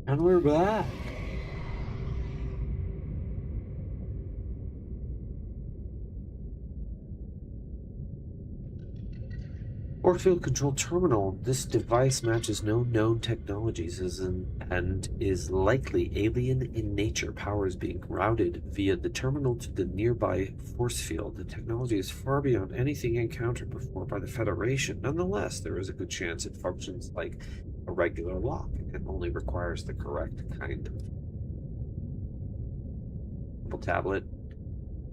And we're back. Force field control terminal. This device matches no known technologies and is likely alien in nature. Power is being routed via the terminal to the nearby force field. The technology is far beyond anything encountered before by the Federation. Nonetheless, there is a good chance it functions like a regular lock and only requires the correct kind of tablet.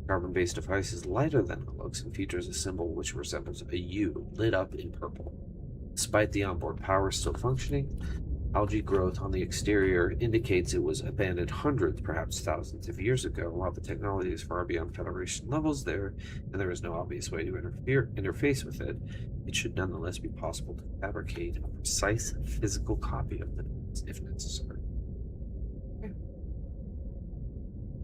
Carbon-based device is lighter than it looks and features a symbol which resembles a U lit up in purple. Despite the onboard power still functioning, algae growth on the exterior indicates it was abandoned hundreds, perhaps thousands of years ago. While the technology is far beyond Federation levels there, and there is no obvious way to interface with it, it should nonetheless be possible to fabricate a precise physical copy of it if necessary.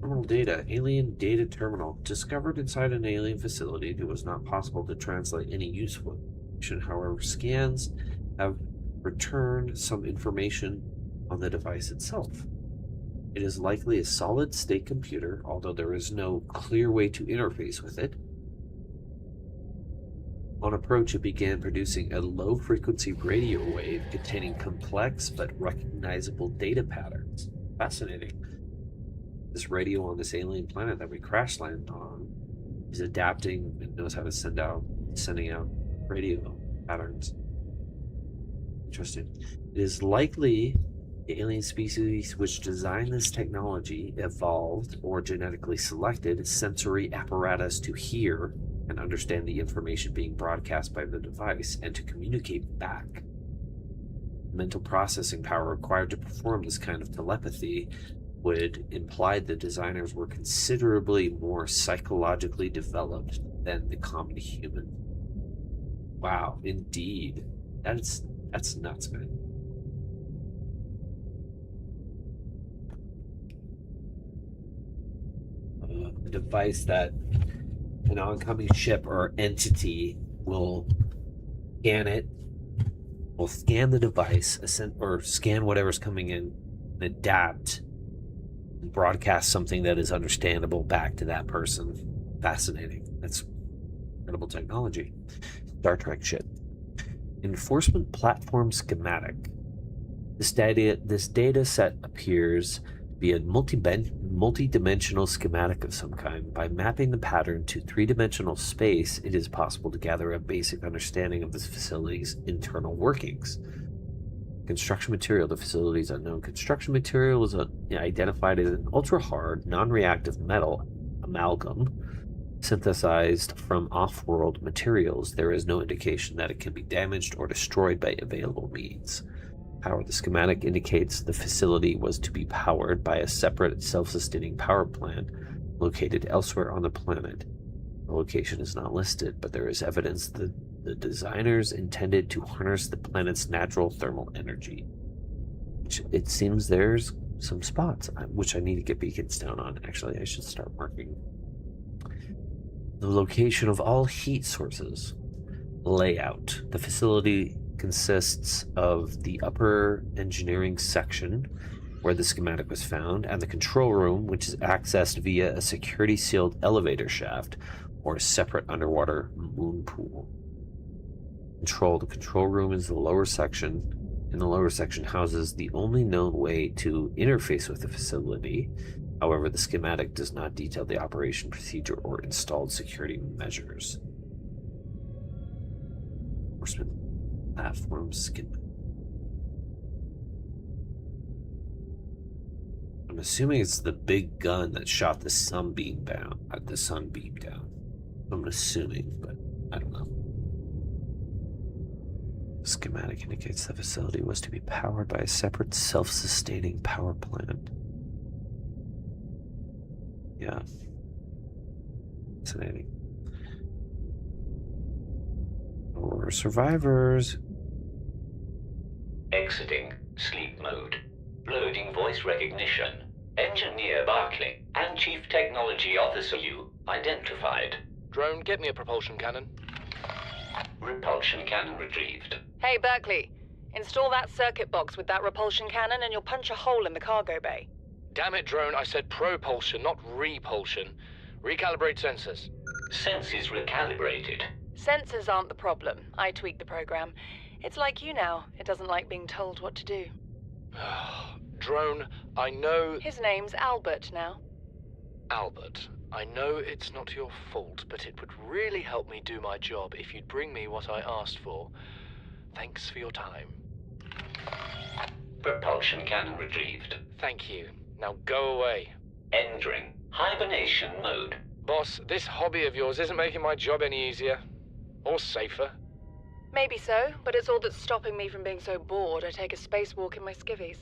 Terminal data. Alien data terminal. Discovered inside an alien facility, it was not possible to translate any useful information. However, scans have returned some information on the device itself. It is likely a solid-state computer, although there is no clear way to interface with it. On approach, it began producing a low-frequency radio wave containing complex but recognizable data patterns. Fascinating. This radio on this alien planet that we crash landed on is adapting and knows how to sending out radio patterns. Interesting. It is likely the alien species which designed this technology evolved or genetically selected sensory apparatus to hear and understand the information being broadcast by the device and to communicate back. Mental processing power required to perform this kind of telepathy would imply the designers were considerably more psychologically developed than the common human. Wow, indeed. That's nuts, man. A device that an oncoming ship or entity will scan it, will scan the device, or scan whatever's coming in, and adapt broadcast something that is understandable back to that person. Fascinating. That's incredible technology. Star Trek shit. Enforcement platform schematic. This data set appears to be a multi-dimensional schematic of some kind. By mapping the pattern to three-dimensional space, it is possible to gather a basic understanding of this facility's internal workings. Construction material. The facility's unknown construction material is identified as an ultra-hard, non-reactive metal amalgam synthesized from off-world materials. There is no indication that it can be damaged or destroyed by available means. Power. The schematic indicates the facility was to be powered by a separate self-sustaining power plant located elsewhere on the planet. The location is not listed, but there is evidence that the designers intended to harness the planet's natural thermal energy. It seems there's some spots which I need to get beacons down on. Actually, I should start marking the location of all heat sources. Layout. The facility consists of the upper engineering section where the schematic was found, and the control room, which is accessed via a security sealed elevator shaft or a separate underwater moon pool. The control room is the lower section. In the lower section houses the only known way to interface with the facility. However, the schematic does not detail the operation procedure or installed security measures. Enforcement platform schematic. I'm assuming it's the big gun that shot the sunbeam down. I'm assuming, but I don't know. The schematic indicates the facility was to be powered by a separate self-sustaining power plant. Yeah. Fascinating. For survivors. Exiting sleep mode. Loading voice recognition. Engineer Barclay and Chief Technology Officer you identified. Drone, get me a propulsion cannon. Repulsion cannon retrieved. Hey, Berkeley. Install that circuit box with that repulsion cannon and you'll punch a hole in the cargo bay. Damn it, drone, I said propulsion, not repulsion. Recalibrate sensors. Senses recalibrated. Sensors aren't the problem. I tweaked the program. It's like you now. It doesn't like being told what to do. Drone, I know... His name's Albert now. Albert, I know it's not your fault, but it would really help me do my job if you'd bring me what I asked for. Thanks for your time. Propulsion cannon retrieved. Thank you. Now go away. Entering hibernation mode. Boss, this hobby of yours isn't making my job any easier. Or safer. Maybe so, but it's all that's stopping me from being so bored I take a spacewalk in my skivvies.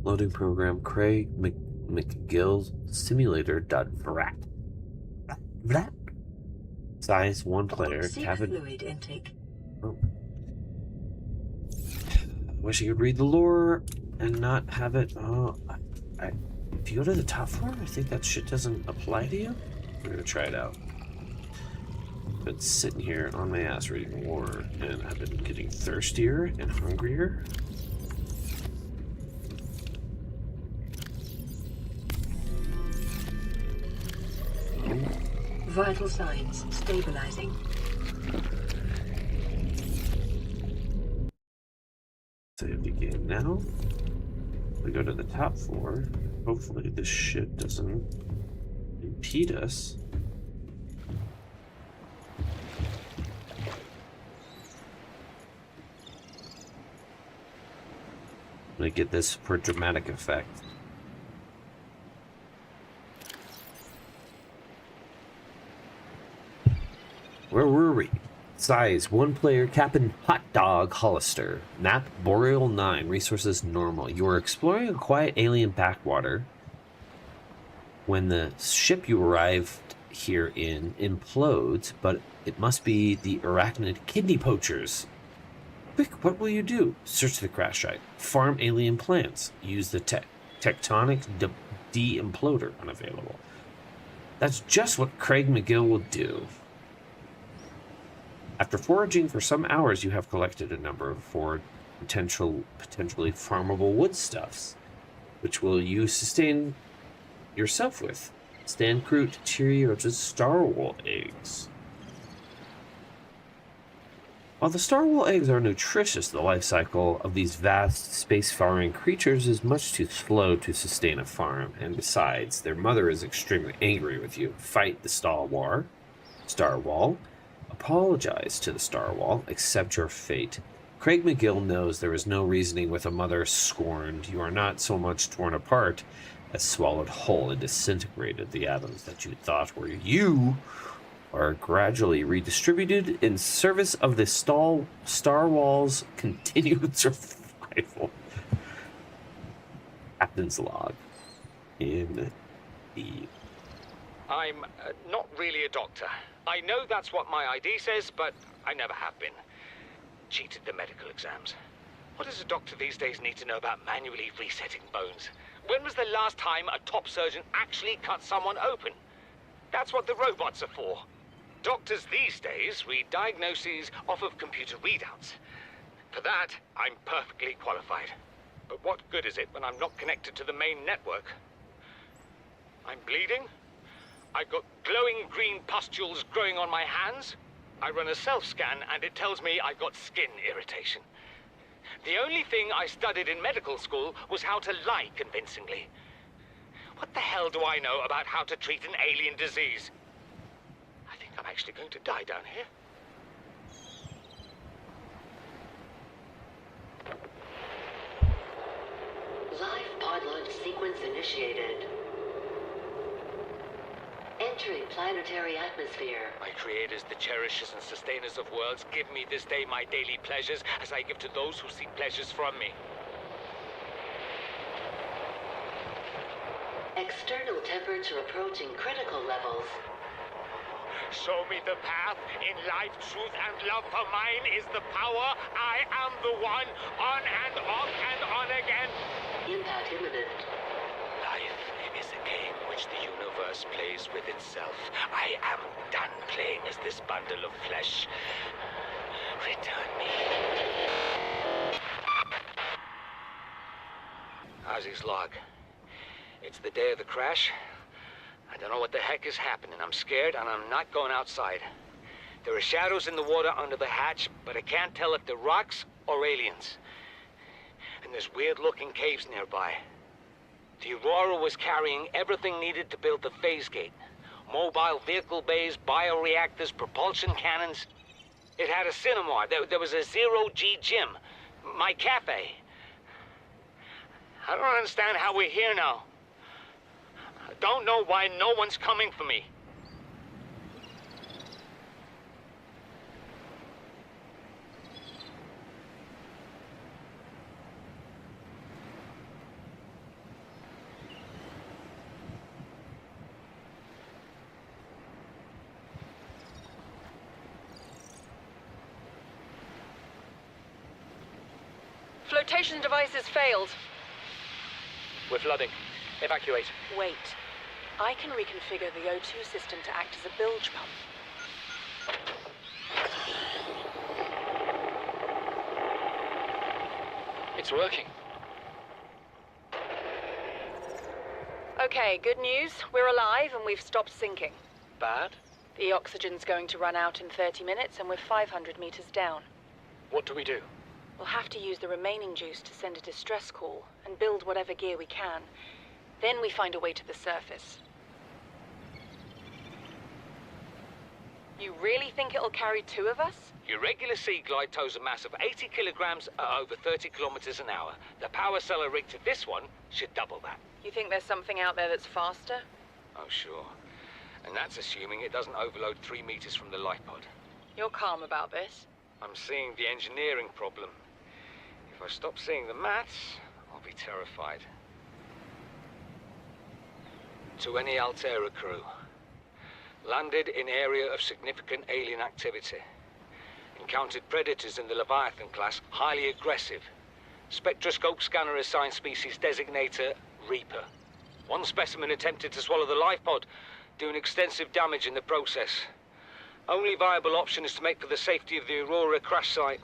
Loading program Craig McGill simulator.vrat. Vrat? Size 1 player. Cabin. Fluid intake. Oh. Wish I could read the lore and not have it. Oh, if you go to the top floor, I think that shit doesn't apply to you. We're gonna try it out. Been sitting here on my ass reading the lore, and I've been getting thirstier and hungrier. Vital signs stabilizing. Save the game now. We go to the top floor. Hopefully this shit doesn't impede us. I'm gonna get this for dramatic effect. Where were we? Size 1 player Captain Hot Dog Hollister. Map Boreal 9. Resources normal. You are exploring a quiet alien backwater when the ship you arrived here in implodes, but it must be the arachnid kidney poachers. Quick, what will you do? Search the crash site. Farm alien plants. Use the tectonic de-imploder. Unavailable. That's just what Craig McGill will do. After foraging for some hours, you have collected a number of potentially farmable woodstuffs, which will you sustain yourself with. Stand-crute Tyreotis starwall eggs. While the starwall eggs are nutritious, the life cycle of these vast space-faring creatures is much too slow to sustain a farm, and besides, their mother is extremely angry with you. Fight the Starwall. Apologize to the Starwall. Accept your fate. Craig McGill knows there is no reasoning with a mother scorned. You are not so much torn apart as swallowed whole and disintegrated. The atoms that you thought were you are gradually redistributed in service of the Starwall's continued survival. Captain's log. In the... I'm not really a doctor. I know that's what my ID says, but I never have been. Cheated the medical exams. What does a doctor these days need to know about manually resetting bones? When was the last time a top surgeon actually cut someone open? That's what the robots are for. Doctors these days read diagnoses off of computer readouts. For that, I'm perfectly qualified. But what good is it when I'm not connected to the main network? I'm bleeding. I've got glowing green pustules growing on my hands. I run a self-scan and it tells me I've got skin irritation. The only thing I studied in medical school was how to lie convincingly. What the hell do I know about how to treat an alien disease? I think I'm actually going to die down here. Live pod launch sequence initiated. Entering planetary atmosphere. My creators, the cherishers and sustainers of worlds, give me this day my daily pleasures as I give to those who seek pleasures from me. External temperature approaching critical levels. Show me the path. In life, truth, and love for mine is the power. I am the one. On and off and on again. Impact imminent. Life is a game which the universe universe plays with itself. I am done playing as this bundle of flesh. Return me. How's his log? It's the day of the crash. I don't know what the heck is happening. I'm scared and I'm not going outside. There are shadows in the water under the hatch, but I can't tell if they're rocks or aliens. And there's weird-looking caves nearby. The Aurora was carrying everything needed to build the phase gate. Mobile vehicle bays, bioreactors, propulsion cannons. It had a cinema. There was a zero-G gym. My cafe. I don't understand how we're here now. I don't know why no one's coming for me. Flotation devices failed. We're flooding. Evacuate. Wait. I can reconfigure the O2 system to act as a bilge pump. It's working. Okay, good news. We're alive and we've stopped sinking. Bad? The oxygen's going to run out in 30 minutes and we're 500 meters down. What do we do? We'll have to use the remaining juice to send a distress call and build whatever gear we can. Then we find a way to the surface. You really think it'll carry two of us? Your regular sea glide tows a mass of 80 kilograms at over 30 kilometers an hour. The power cellar rigged to this one should double that. You think there's something out there that's faster? Oh, sure. And that's assuming it doesn't overload 3 meters from the life pod. You're calm about this. I'm seeing the engineering problem. If I stop seeing the maths, I'll be terrified. To any Altera crew. Landed in area of significant alien activity. Encountered predators in the Leviathan class, highly aggressive. Spectroscope scanner assigned species designator Reaper. One specimen attempted to swallow the life pod, doing extensive damage in the process. Only viable option is to make for the safety of the Aurora crash site.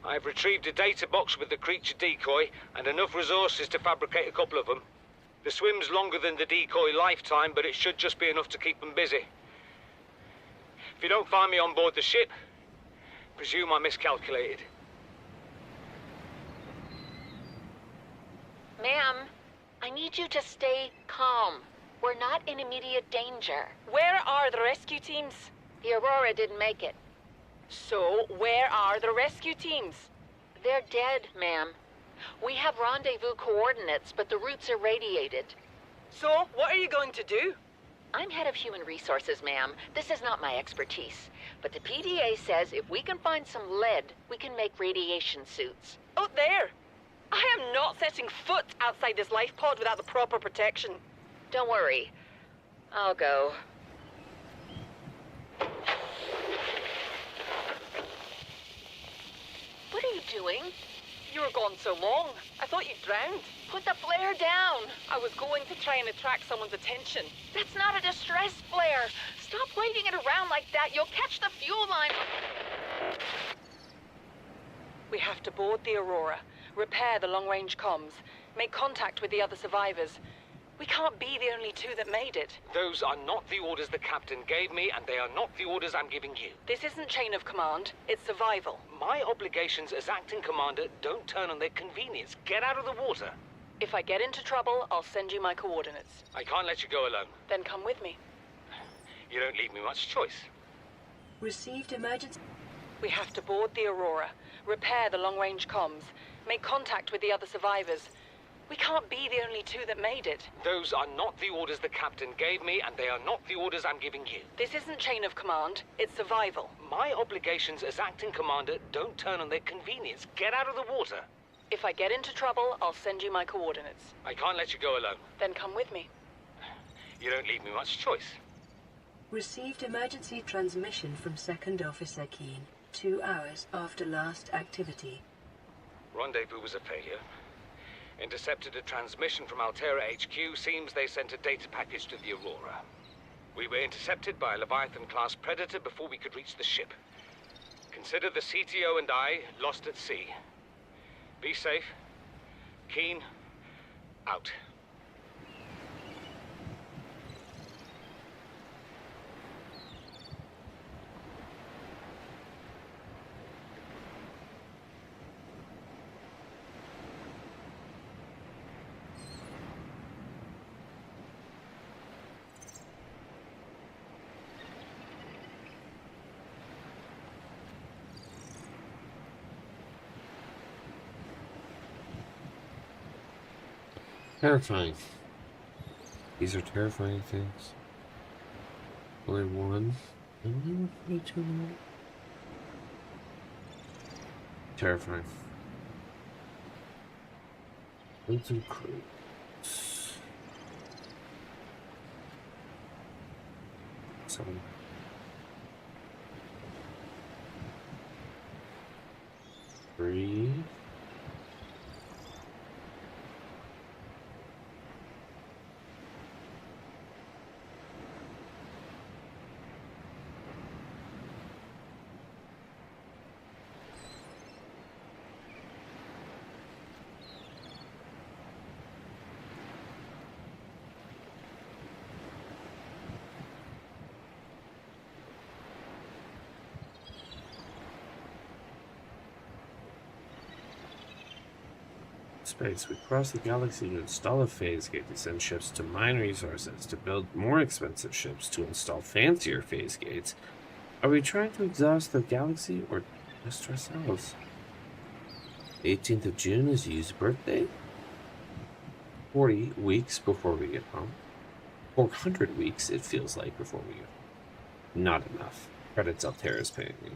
I have retrieved a data box with the creature decoy and enough resources to fabricate a couple of them. The swim's longer than the decoy lifetime, but it should just be enough to keep them busy. If you don't find me on board the ship, presume I miscalculated. Ma'am, I need you to stay calm. We're not in immediate danger. Where are the rescue teams? The Aurora didn't make it. So, where are the rescue teams? They're dead, ma'am. We have rendezvous coordinates, but the routes are radiated. So, what are you going to do? I'm head of human resources, ma'am. This is not my expertise. But the PDA says if we can find some lead, we can make radiation suits. Out there! I am not setting foot outside this life pod without the proper protection. Don't worry. I'll go. What are you doing? You were gone so long. I thought you'd drowned. Put the flare down. I was going to try and attract someone's attention. That's not a distress flare. Stop waving it around like that. You'll catch the fuel line. We have to board the Aurora, repair the long-range comms, make contact with the other survivors. We can't be the only two that made it. Those are not the orders the captain gave me, and they are not the orders I'm giving you. This isn't chain of command, it's survival. My obligations as acting commander don't turn on their convenience. Get out of the water. If I get into trouble, I'll send you my coordinates. I can't let you go alone. Then come with me. You don't leave me much choice. Received emergency. We have to board the Aurora, repair the long-range comms, make contact with the other survivors. We can't be the only two that made it. Those are not the orders the captain gave me, and they are not the orders I'm giving you. This isn't chain of command, it's survival. My obligations as acting commander don't turn on their convenience. Get out of the water. If I get into trouble, I'll send you my coordinates. I can't let you go alone. Then come with me. You don't leave me much choice. Received emergency transmission from Second Officer Keane, 2 hours after last activity. Rendezvous was a failure. Intercepted a transmission from Altera HQ. Seems they sent a data package to the Aurora. We were intercepted by a Leviathan-class predator before we could reach the ship. Consider the CTO and I lost at sea. Be safe. Keen. Out. Terrifying. These are terrifying things. Only one. Only two more. Terrifying. Wilton Cruz. 7. 3. Space. We cross the galaxy to install a phase gate to send ships to mine resources, to build more expensive ships, to install fancier phase gates. Are we trying to exhaust the galaxy or just ourselves? 18th of June is Yu's birthday. 40 weeks before we get home. 400 weeks, it feels like, before we get home. Not enough. Credits Altera's paying me.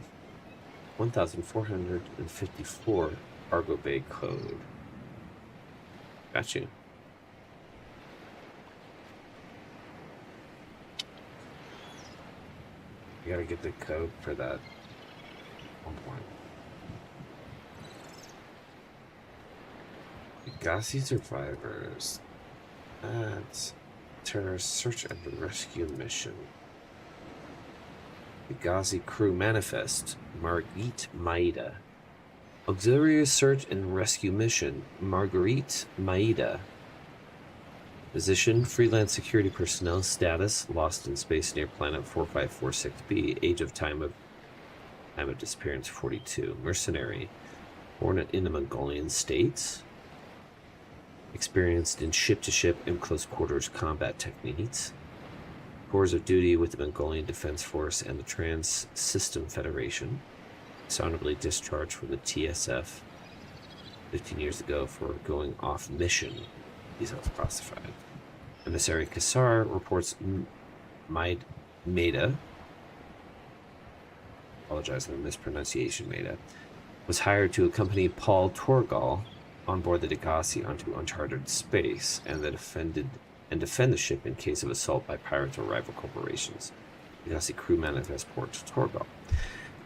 1,454 cargo bay code. Got you. You gotta get the code for that 1 point. Legacy survivors. That's terrorist search and rescue mission. Legacy crew manifest. Margit Maida. Auxiliary search and rescue mission. Marguerite Maida. Position: freelance security personnel. Status: lost in space near planet 4546b. Age of time of disappearance 42. Mercenary. Born in the Mongolian states. Experienced in ship-to-ship and close quarters combat techniques. Tours of duty with the Mongolian Defense Force and the Trans-System Federation. Dishonorably discharged from the TSF 15 years ago for going off mission. These are classified. Emissary Kassar reports Maida, apologize for the mispronunciation, Maida, was hired to accompany Paul Torgal on board the Degassi onto uncharted space and defend the ship in case of assault by pirates or rival corporations. Degassi crew manifest port Torgal.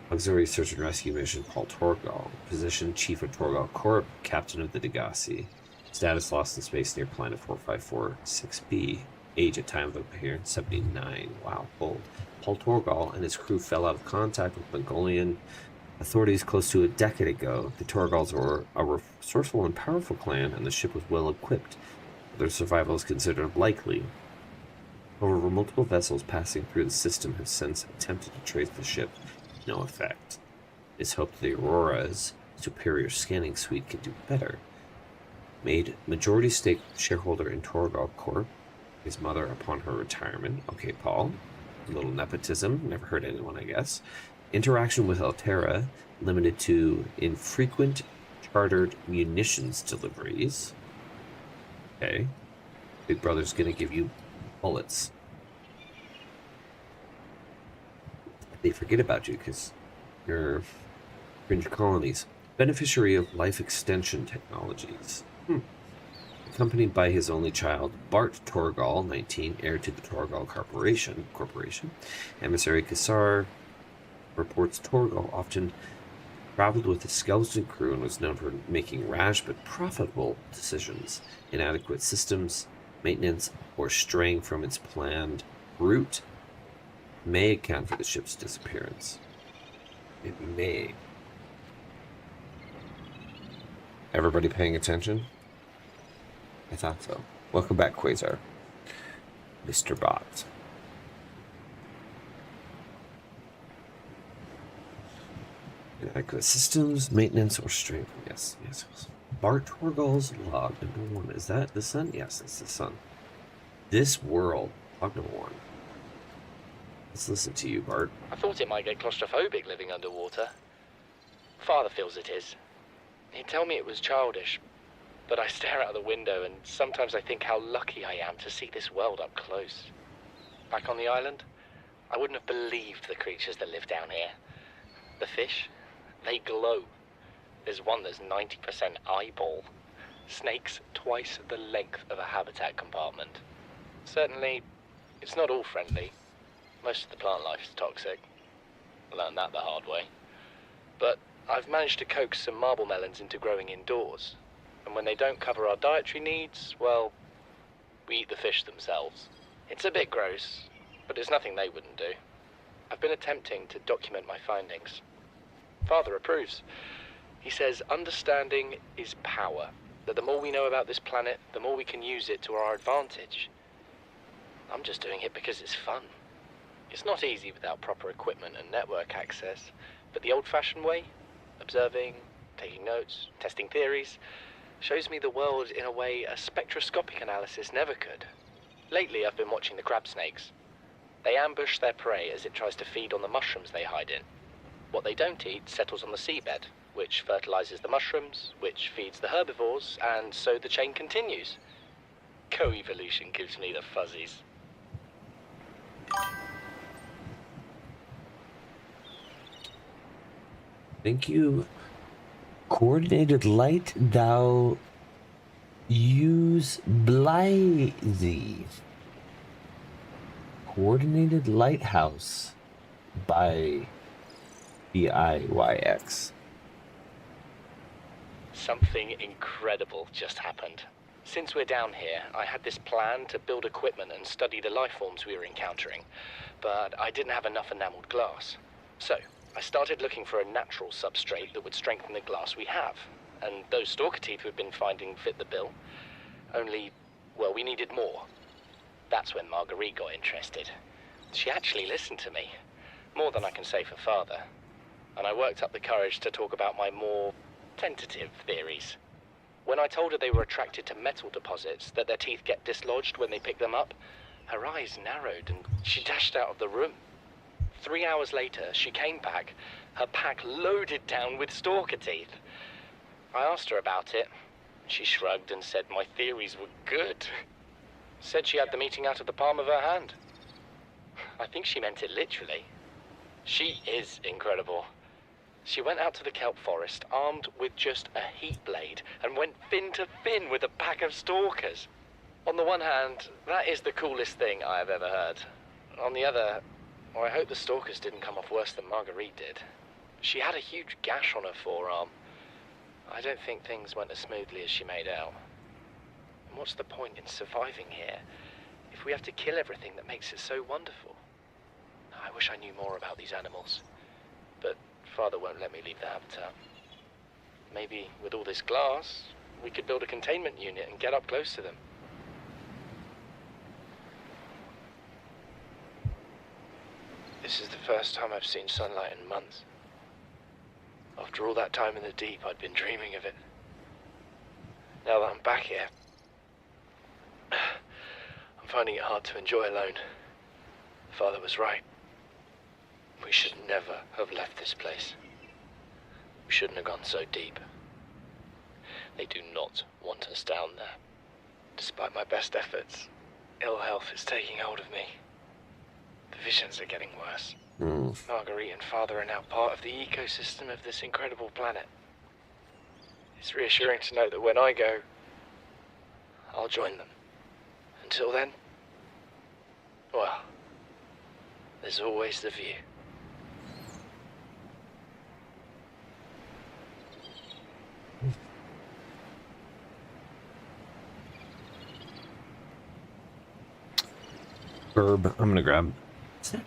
Auxiliary search and rescue mission: Paul Torgal. Position: Chief of Torgal Corp, Captain of the Degassi. Status: lost in space near planet 4546b. Age at time of appearance 79. Wow, bold. Paul Torgal and his crew fell out of contact with Mongolian authorities close to a decade ago. The Torgals were a resourceful and powerful clan, and the ship was well equipped. Their survival is considered likely. However, multiple vessels passing through the system have since attempted to trace the ship. No effect. It's hoped the Aurora's superior scanning suite can do better. Made majority stake shareholder in Torgal Corp. His mother upon her retirement. Okay, Paul. A little nepotism. Never hurt anyone, I guess. Interaction with Altera limited to infrequent chartered munitions deliveries. Okay. Big Brother's gonna give you bullets. They forget about you because you're fringe colonies. Beneficiary of life extension technologies. Accompanied by his only child, Bart Torgal, 19, heir to the Torgal Corporation. Emissary Kassar reports Torgal often Traveled with a skeleton crew and was known for making rash but profitable decisions. Inadequate systems, maintenance, or straying from its planned route may account for the ship's disappearance. It may. Everybody paying attention? I thought so. Welcome back, Quasar. Mr. Bot. Inadequate systems, maintenance, or strength. Yes. Bart Torgal's log #1. Is that the sun? Yes, it's the sun. This world. Log #1. Let's listen to you, Bart. I thought it might get claustrophobic living underwater. Father feels it is. He'd tell me it was childish, but I stare out the window and sometimes I think how lucky I am to see this world up close. Back on the island, I wouldn't have believed the creatures that live down here. The fish, they glow. There's one that's 90% eyeball. Snakes twice the length of a habitat compartment. Certainly, it's not all friendly. Most of the plant life is toxic. I learned that the hard way. But I've managed to coax some marble melons into growing indoors. And when they don't cover our dietary needs, well, we eat the fish themselves. It's a bit gross, but it's nothing they wouldn't do. I've been attempting to document my findings. Father approves. He says understanding is power, that the more we know about this planet, the more we can use it to our advantage. I'm just doing it because it's fun. It's not easy without proper equipment and network access, but the old-fashioned way, observing, taking notes, testing theories, shows me the world in a way a spectroscopic analysis never could. Lately, I've been watching the crab snakes. They ambush their prey as it tries to feed on the mushrooms they hide in. What they don't eat settles on the seabed, which fertilizes the mushrooms, which feeds the herbivores, and so the chain continues. Co-evolution gives me the fuzzies. Thank you. Coordinated light thou use blithe. Coordinated Lighthouse by BIYX. Something incredible just happened. Since we're down here, I had this plan to build equipment and study the life forms we were encountering, but I didn't have enough enameled glass. So, I started looking for a natural substrate that would strengthen the glass we have, and those stalker teeth we've been finding fit the bill. Only, well, we needed more. That's when Marguerite got interested. She actually listened to me, more than I can say for Father, and I worked up the courage to talk about my more tentative theories. When I told her they were attracted to metal deposits, that their teeth get dislodged when they pick them up, her eyes narrowed and she dashed out of the room. 3 hours later, she came back, her pack loaded down with stalker teeth. I asked her about it. She shrugged and said my theories were good. Said she had the meeting out of the palm of her hand. I think she meant it literally. She is incredible. She went out to the kelp forest armed with just a heat blade and went fin to fin with a pack of stalkers. On the one hand, that is the coolest thing I have ever heard. On the other, well, I hope the stalkers didn't come off worse than Marguerite did. She had a huge gash on her forearm. I don't think things went as smoothly as she made out. And what's the point in surviving here if we have to kill everything that makes it so wonderful? I wish I knew more about these animals, but Father won't let me leave the habitat. Maybe with all this glass, we could build a containment unit and get up close to them. This is the first time I've seen sunlight in months. After all that time in the deep, I'd been dreaming of it. Now that I'm back here, I'm finding it hard to enjoy alone. Father was right. We should never have left this place. We shouldn't have gone so deep. They do not want us down there. Despite my best efforts, ill health is taking hold of me. The visions are getting worse. Marguerite and Father are now part of the ecosystem of this incredible planet. It's reassuring to know that when I go, I'll join them. Until then, well, there's always the view. Herb. I'm gonna grab. What's that?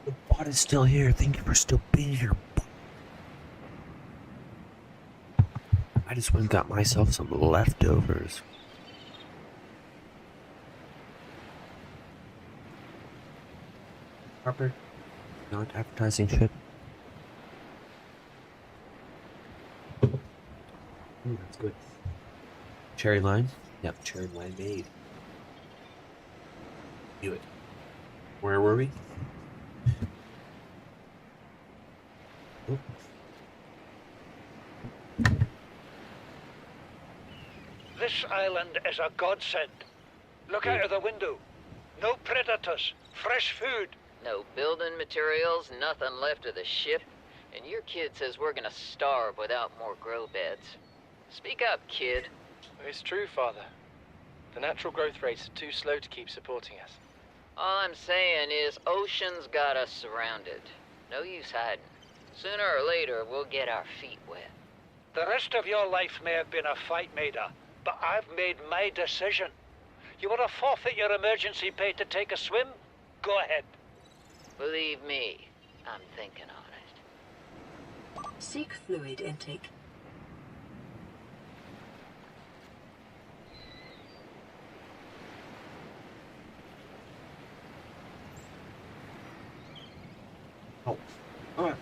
The bot is still here. Thank you for still being here. I just went and got myself some leftovers. Harper, not advertising shit. That's good. Cherry lime? Yep, cherry limeade. Do it. Where were we? Oh. This island is a godsend. Look out of the window. No predators, fresh food. No building materials, nothing left of the ship. And your kid says we're gonna starve without more grow beds. Speak up, kid. It's true, Father. The natural growth rates are too slow to keep supporting us. All I'm saying is ocean's got us surrounded. No use hiding. Sooner or later, we'll get our feet wet. The rest of your life may have been a fight, Maida, but I've made my decision. You want to forfeit your emergency pay to take a swim? Go ahead. Believe me, I'm thinking on it. Seek fluid intake. Oh, all right.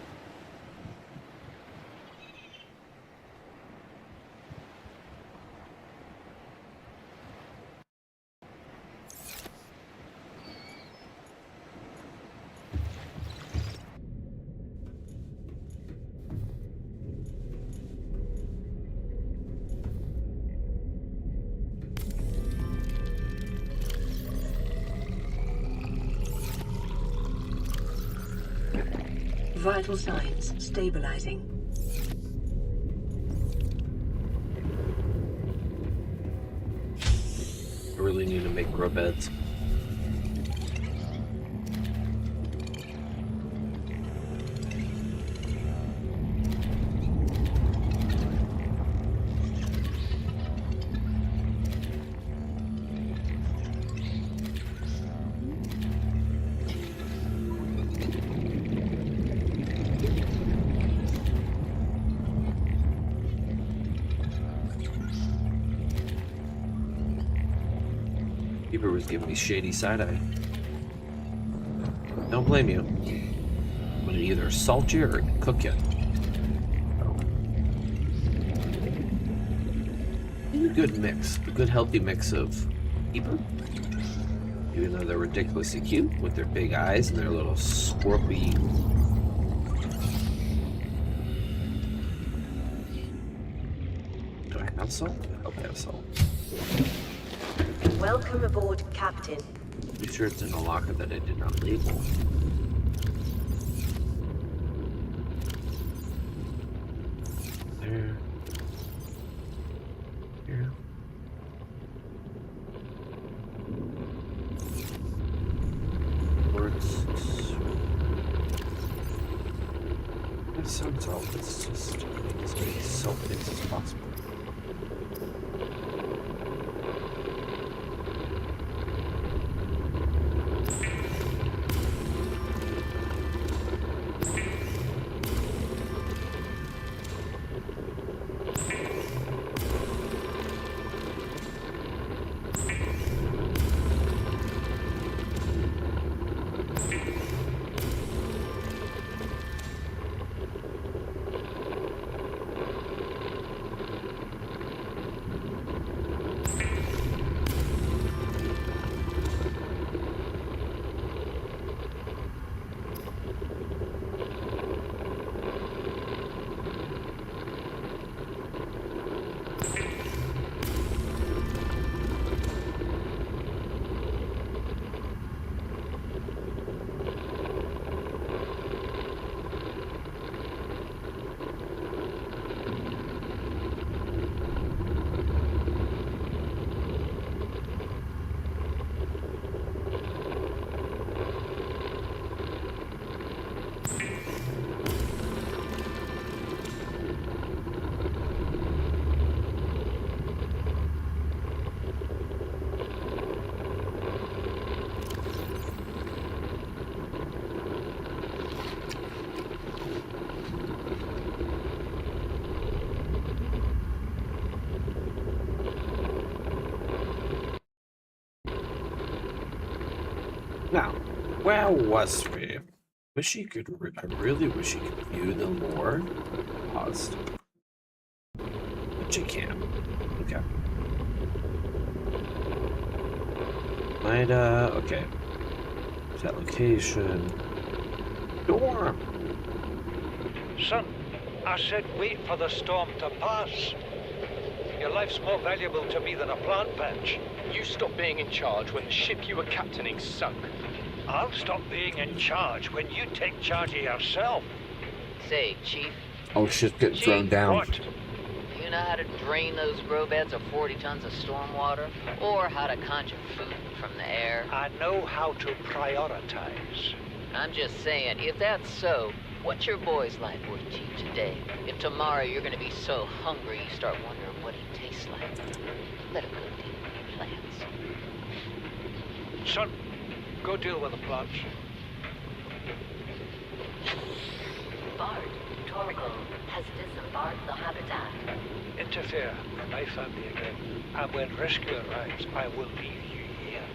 Vital signs stabilizing. I really need to make grow beds. Keeper was giving me shady side-eye. Don't blame you. I'm gonna either assault you or cook you. A good mix, a good healthy mix of Keeper. Even though they're ridiculously cute with their big eyes and their little scorpy. Do I have salt? I hope I have salt. Welcome aboard, Captain. Be sure it's in a locker that I did not label. There. Here. Works. That sounds all. Let's just make as many salt things as possible. Now, where was we? Wish he could. I really wish he could view the lore. Paused. But you can. Okay. Might okay. Set location. Dorm. Son, I said wait for the storm to pass. You're life's more valuable to me than a plant patch. You stopped being in charge when the ship you were captaining sunk. I'll stop being in charge when you take charge of yourself. Say, Chief, Oh, shit's getting thrown down. What? do you know how to drain those grow beds of 40 tons of storm water? Or how to conjure food from the air? I know how to prioritize. I'm just saying, if that's so, what's your boy's life worth to you today? If tomorrow you're gonna be so hungry you start wondering what he tastes like, let him go deal with your plans. Son, go deal with the plants. Bard, Torgal has disembarked the habitat. Interfere with my family again, and when rescue arrives, I will leave you here.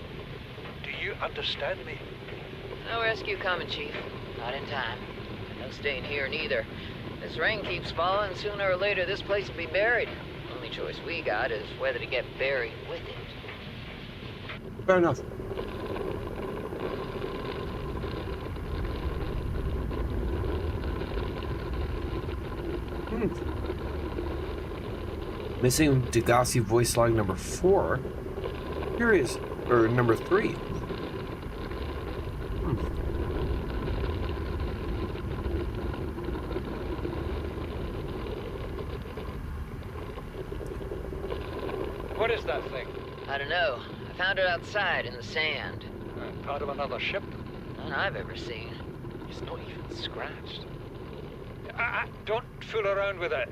Do you understand me? No rescue coming, Chief. Not in time. No staying here neither. This rain keeps falling, sooner or later this place will be buried. Only choice we got is whether to get buried with it. Fair enough. Missing Degassi voice log number 4. Here is, or number 3. What is that thing? I don't know. I found it outside in the sand. Part of another ship? None I've ever seen. It's not even scratched. Don't fool around with it.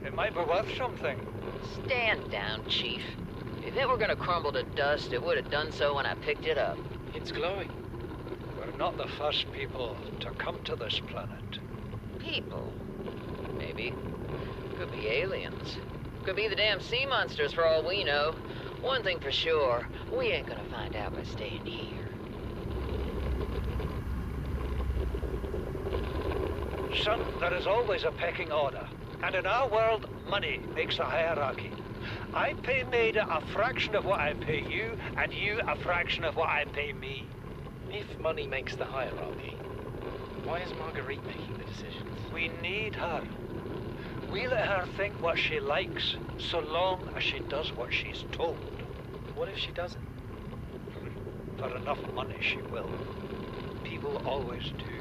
It might be worth something. Stand down, Chief. If it were gonna crumble to dust, it would have done so when I picked it up. It's glowing. We're not the first people to come to this planet. People. Maybe. Could be aliens. Could be the damn sea monsters for all we know. One thing for sure, we ain't gonna find out by staying here. Son, there is always a pecking order. And in our world, money makes a hierarchy. I pay Maida a fraction of what I pay you, and you a fraction of what I pay me. If money makes the hierarchy, why is Marguerite making the decisions? We need her. We let her think what she likes, so long as she does what she's told. What if she doesn't? For enough money, she will. People always do.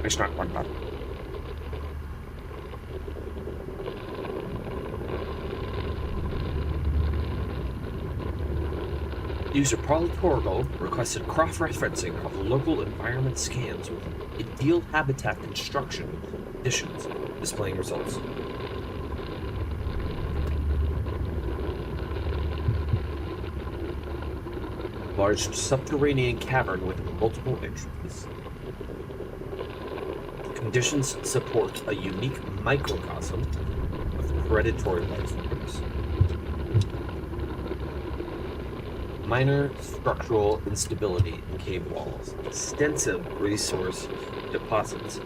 It's not one button. User Paul Torgal requested cross-referencing of local environment scans with ideal habitat construction conditions, displaying results. Large subterranean cavern with multiple entrances. Conditions support a unique microcosm of predatory life forms. Minor structural instability in cave walls. Extensive resource deposits.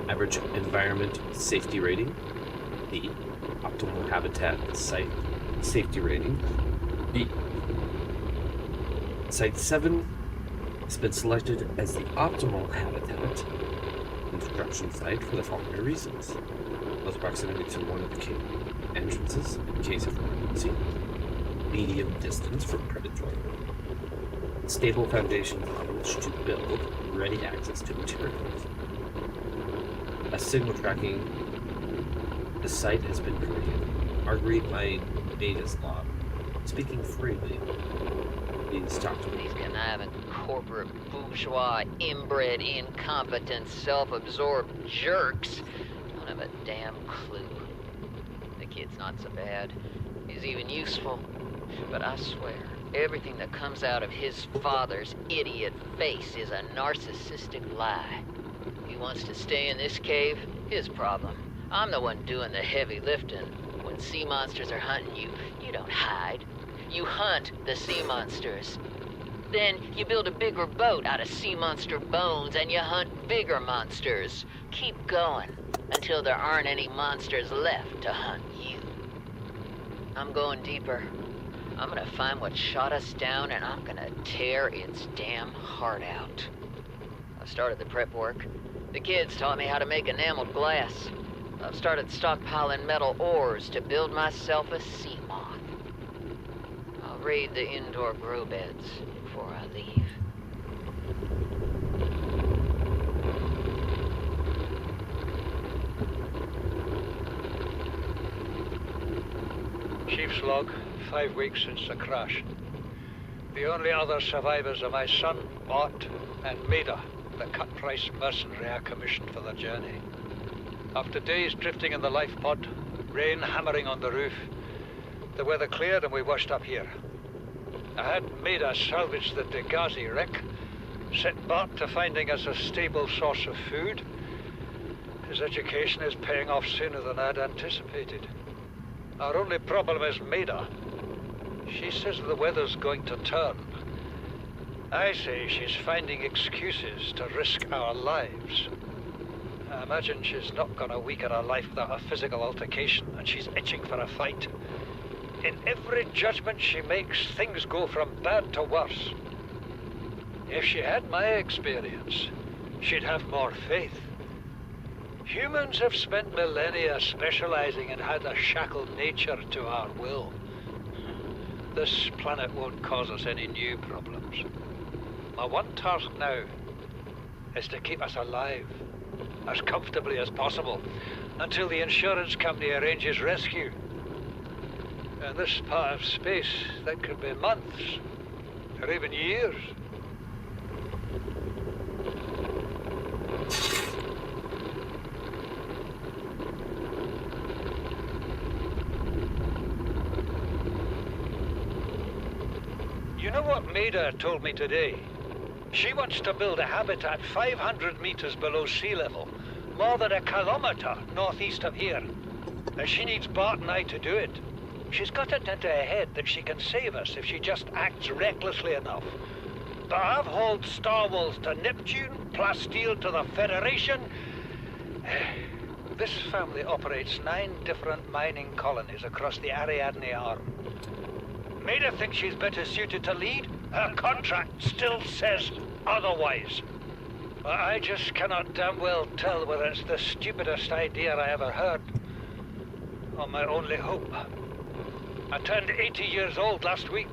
Average environment safety rating B. Optimal habitat site safety rating. B. Site 7 has been selected as the optimal habitat construction site for the following reasons: close proximity to one of the cave entrances in case of emergency, medium distance from predatory, stable foundation on which to build, ready access to materials. A signal tracking the site has been created. Marguerite by Beta's log. Speaking freely. Please talk to me. These conniving corporate bourgeois, inbred, incompetent, self-absorbed jerks don't have a damn clue. The kid's not so bad. He's even useful. But I swear, everything that comes out of his father's idiot face is a narcissistic lie. He wants to stay in this cave, his problem. I'm the one doing the heavy lifting. When sea monsters are hunting you, you don't hide. You hunt the sea monsters. Then you build a bigger boat out of sea monster bones and you hunt bigger monsters. Keep going until there aren't any monsters left to hunt you. I'm going deeper. I'm gonna find what shot us down and I'm gonna tear its damn heart out. I started the prep work. The kids taught me how to make enameled glass. I've started stockpiling metal ores to build myself a sea moth. I'll raid the indoor grow beds before I leave. Chief's log, 5 weeks since the crash. The only other survivors are my son, Mott, and Maida, the cut-price mercenary I commissioned for the journey. After days drifting in the life pod, rain hammering on the roof, the weather cleared and we washed up here. I had Maida salvage the Degazi wreck, set Bart to finding us a stable source of food. His education is paying off sooner than I'd anticipated. Our only problem is Maida. She says the weather's going to turn. I say she's finding excuses to risk our lives. I imagine she's not gonna weaken her life without a physical altercation, and she's itching for a fight. In every judgment she makes, things go from bad to worse. If she had my experience, she'd have more faith. Humans have spent millennia specializing in how to shackle nature to our will. This planet won't cause us any new problems. My one task now is to keep us alive, as comfortably as possible, until the insurance company arranges rescue. In this part of space, that could be months, or even years. You know what Maida told me today? She wants to build a habitat 500 meters below sea level, more than 1 kilometer northeast of here. And she needs Bart and I to do it. She's got it into her head that she can save us if she just acts recklessly enough. But I've hauled Star Wars to Neptune, Plasteel to the Federation. This family operates 9 different mining colonies across the Ariadne Arm. Maida thinks she's better suited to lead. Her contract still says otherwise. But I just cannot damn well tell whether it's the stupidest idea I ever heard, or my only hope. I turned 80 years old last week.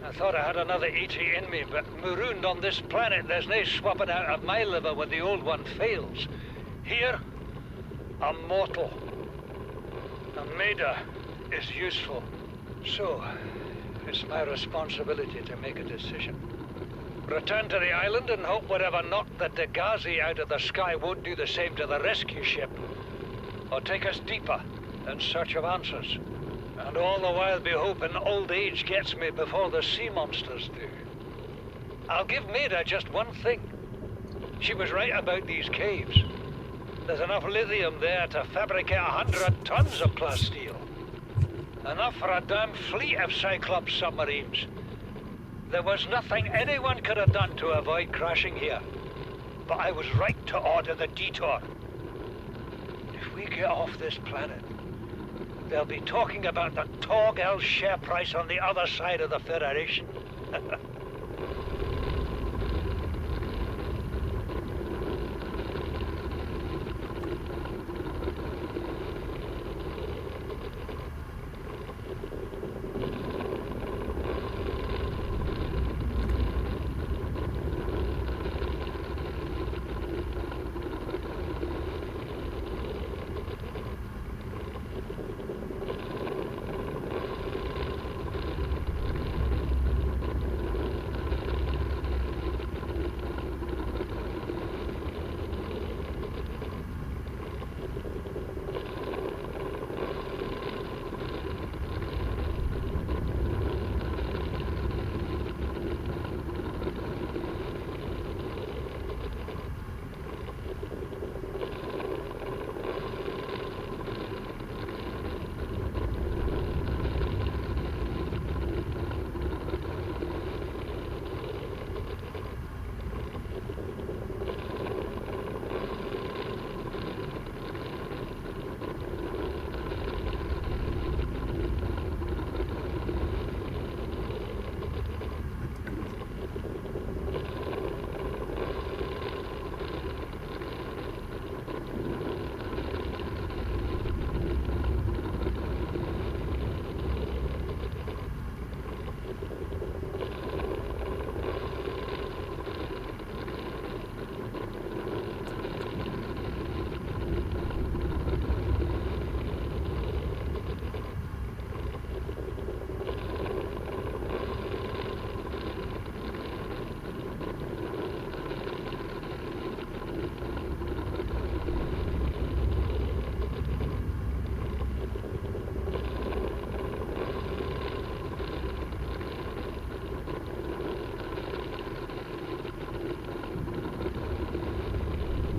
I thought I had another 80 in me, but marooned on this planet, there's no swapping out of my liver when the old one fails. Here, I'm mortal. And Maida is useful. So, it's my responsibility to make a decision. Return to the island and hope whatever knocked the Degazi out of the sky won't do the same to the rescue ship. Or take us deeper in search of answers. And all the while be hoping old age gets me before the sea monsters do. I'll give Maida just one thing. She was right about these caves. There's enough lithium there to fabricate 100 tons of plasteel. Enough for a damn fleet of Cyclops submarines. There was nothing anyone could have done to avoid crashing here. But I was right to order the detour. If we get off this planet, They'll be talking about the Torgal share price on the other side of the Federation.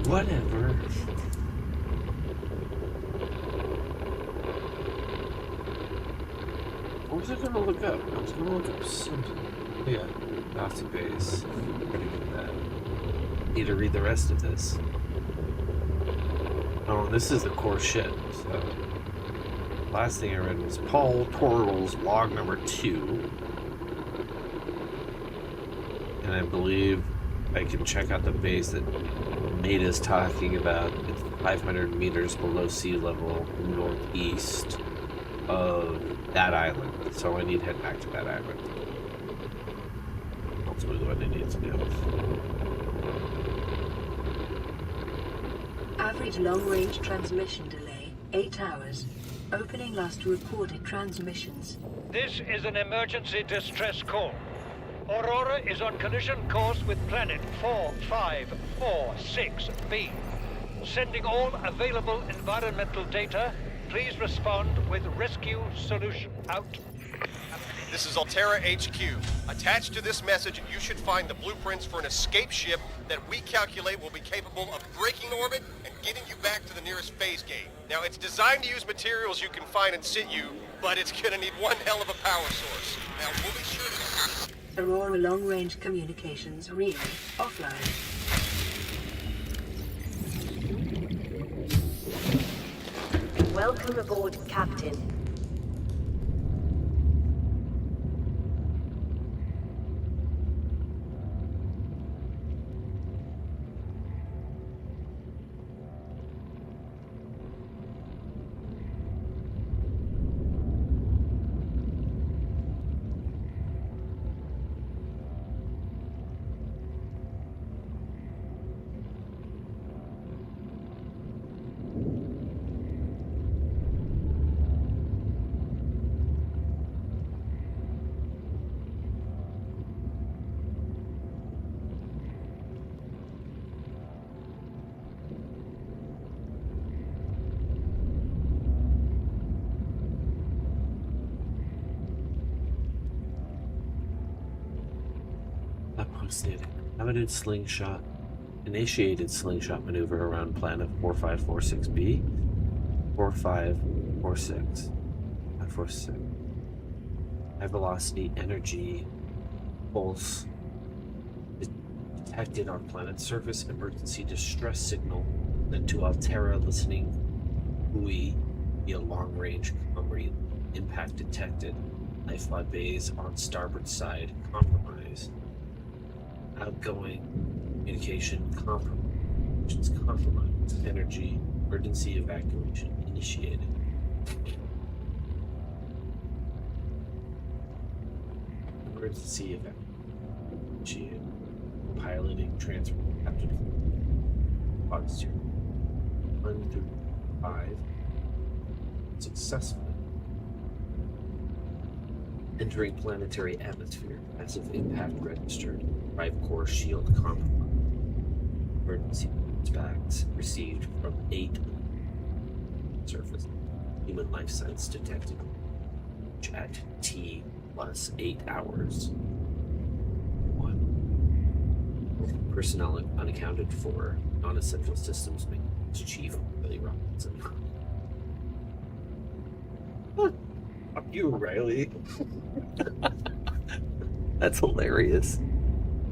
Whatever. What was I gonna look up? I was gonna look up something. Yeah, Nazi base. Pretty good at that. Need to read the rest of this. Oh, this is the core shit. So, last thing I read was Paul Torval's log number 2. And I believe I can check out the base that Maida's talking about. It's 500 meters below sea level northeast of that island. So I need to head back to that island. Ultimately what I need to do. Average long-range transmission delay, 8 hours. Opening last recorded transmissions. This is an emergency distress call. Aurora is on collision course with planet 4546b. Sending all available environmental data. Please respond with rescue solution. Out. This is Altera HQ. Attached to this message, you should find the blueprints for an escape ship that we calculate will be capable of breaking orbit and getting you back to the nearest phase gate. Now, it's designed to use materials you can find in situ, but it's gonna need one hell of a power source. Now, we'll be sure to... Aurora long-range communications read offline. Welcome aboard, Captain. Limited slingshot, initiated slingshot maneuver around planet 4546b, 4546, 546. High velocity energy pulse detected on planet surface. Emergency distress signal sent to Altera listening buoy Via long-range comm impact detected. Life pod bays on starboard side compromised. Outgoing communication compromised. Energy emergency evacuation initiated. Emergency evacuation initiated. Piloting transfer captain. Pods 1 through 5 successfully. Entering planetary atmosphere. Massive impact registered. Drive core shield compromised. Emergency impacts received from 8 surface. Human life signs detected at T plus 8 hours. 1. Personnel unaccounted for. Non-essential systems maintenance chief Billy Robinson. Fuck you, Riley. That's hilarious.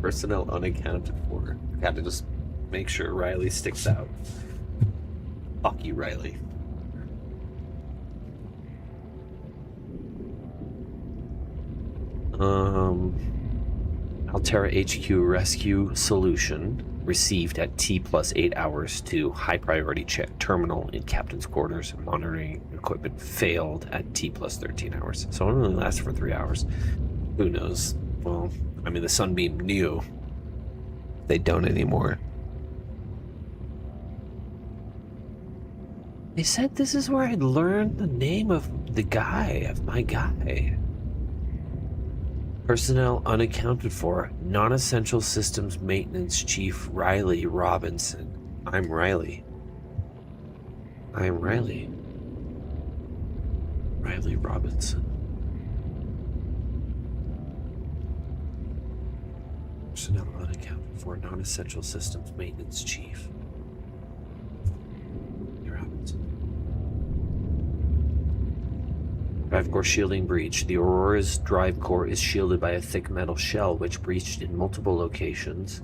Personnel unaccounted for. Gotta just make sure Riley sticks out. Fuck you, Riley. Altera HQ rescue solution received at T plus 8 hours to high priority check terminal in captain's quarters. Monitoring equipment failed at T plus 13 hours. So it only lasts for 3 hours. Who knows? Well, I mean, the Sunbeam knew. They don't anymore. They said this is where I'd learned the name of my guy. Personnel unaccounted for. Non-essential systems maintenance chief Riley Robinson. I'm Riley. Riley Robinson. Personnel unaccounted for. Non-essential systems maintenance chief. Drive core shielding breach. The Aurora's drive core is shielded by a thick metal shell which breached in multiple locations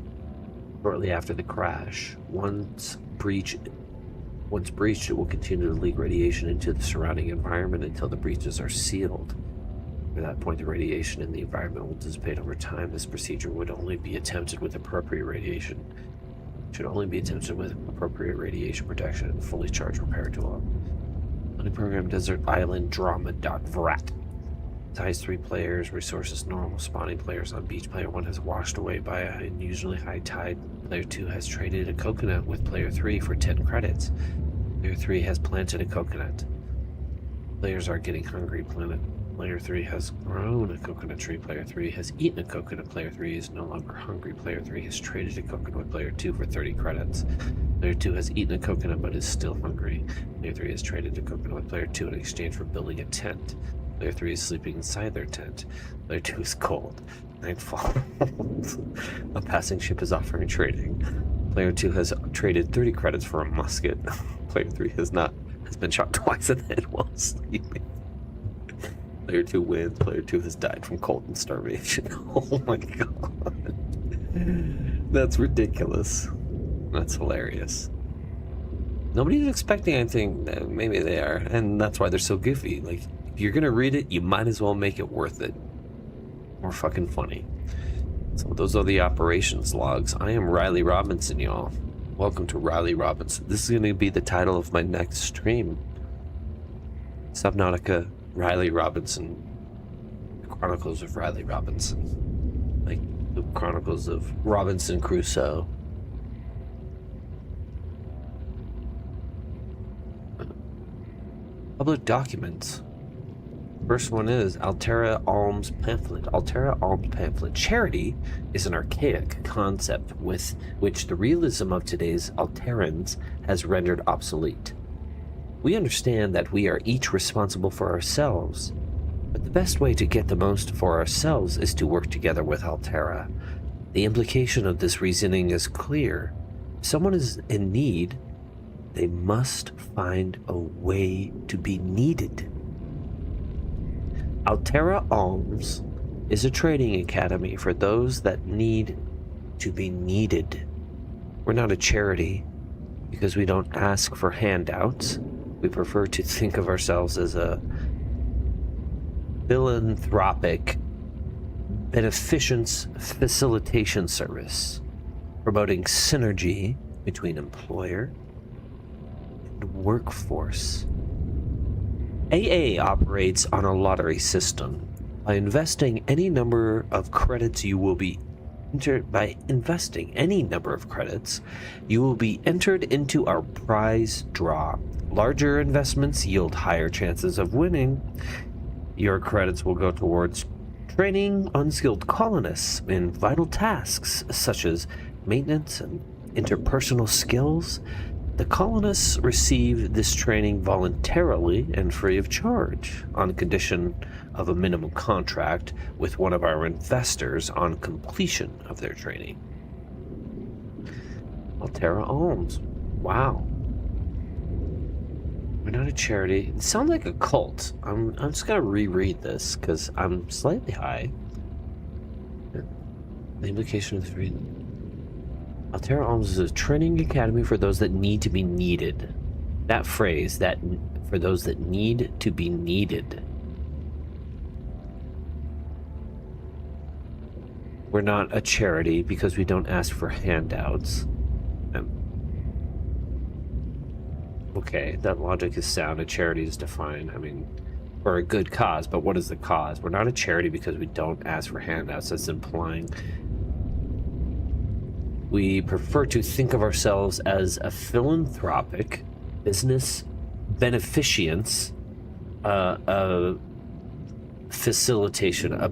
shortly after the crash. Once breached, it will continue to leak radiation into the surrounding environment until the breaches are sealed. At that point, the radiation in the environment will dissipate over time. This procedure would only be attempted with appropriate radiation. Should only be attempted with appropriate radiation protection and fully charged repair tool. Program Desert Island Drama.vrat. Size 3 players, resources normal, spawning players on beach. Player 1 has washed away by an unusually high tide. Player 2 has traded a coconut with Player 3 for 10 credits. Player 3 has planted a coconut. Players are getting hungry. Player 3 has grown a coconut tree. Player 3 has eaten a coconut. Player 3 is no longer hungry. Player 3 has traded a coconut with Player 2 for 30 credits. Player 2 has eaten a coconut but is still hungry. Player 3 has traded a coconut with Player 2 in exchange for building a tent. Player 3 is sleeping inside their tent. Player 2 is cold. Nightfall. A passing ship is offering trading. Player 2 has traded 30 credits for a musket. Player 3 has been shot twice in the head while sleeping. Player 2 wins. Player 2 has died from cold and starvation. Oh my god. That's ridiculous. That's hilarious. Nobody's expecting anything. Maybe they are. And that's why they're so goofy. Like, if you're going to read it, you might as well make it worth it. More fucking funny. So those are the operations logs. I am Riley Robinson, y'all. Welcome to Riley Robinson. This is going to be the title of my next stream. Subnautica, Riley Robinson. The Chronicles of Riley Robinson. Like the Chronicles of Robinson Crusoe. Public documents. First one is Altera Alms Pamphlet. Altera Alms Pamphlet. Charity is an archaic concept with which the realism of today's Alterans has rendered obsolete. We understand that we are each responsible for ourselves, but the best way to get the most for ourselves is to work together with Altera. The implication of this reasoning is clear. If someone is in need, they must find a way to be needed. Altera Alms is a trading academy for those that need to be needed. We're not a charity because we don't ask for handouts. We prefer to think of ourselves as a philanthropic beneficence facilitation service, promoting synergy between employer and workforce. AA operates on a lottery system. By investing any number of credits, you will be entered into our prize draw. Larger investments yield higher chances of winning. Your credits will go towards training unskilled colonists in vital tasks such as maintenance and interpersonal skills. The colonists receive this training voluntarily and free of charge, on condition of a minimum contract with one of our investors on completion of their training. Altera Alms. Wow. We're not a charity. It sounds like a cult. I'm just gonna reread this because I'm slightly high. The implication of the reading. Altera Alms is a training academy for those that need to be needed. That phrase, that for those that need to be needed. We're not a charity because we don't ask for handouts. Okay, that logic is sound. A charity is defined, I mean, for a good cause, but what is the cause? We're not a charity because we don't ask for handouts. That's implying we prefer to think of ourselves as a philanthropic business beneficence facilitation, a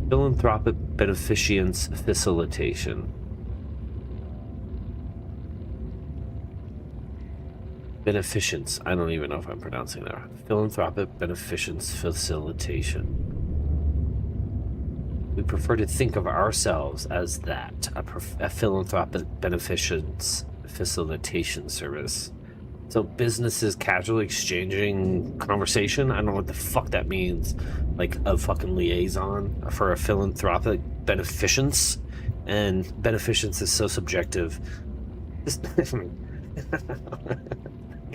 philanthropic beneficence facilitation. Beneficence. I don't even know if I'm pronouncing that right. Philanthropic beneficence facilitation. We prefer to think of ourselves as that, a philanthropic beneficence facilitation service. So businesses casually exchanging conversation? I don't know what the fuck that means. Like a fucking liaison for a philanthropic beneficence? And beneficence is so subjective.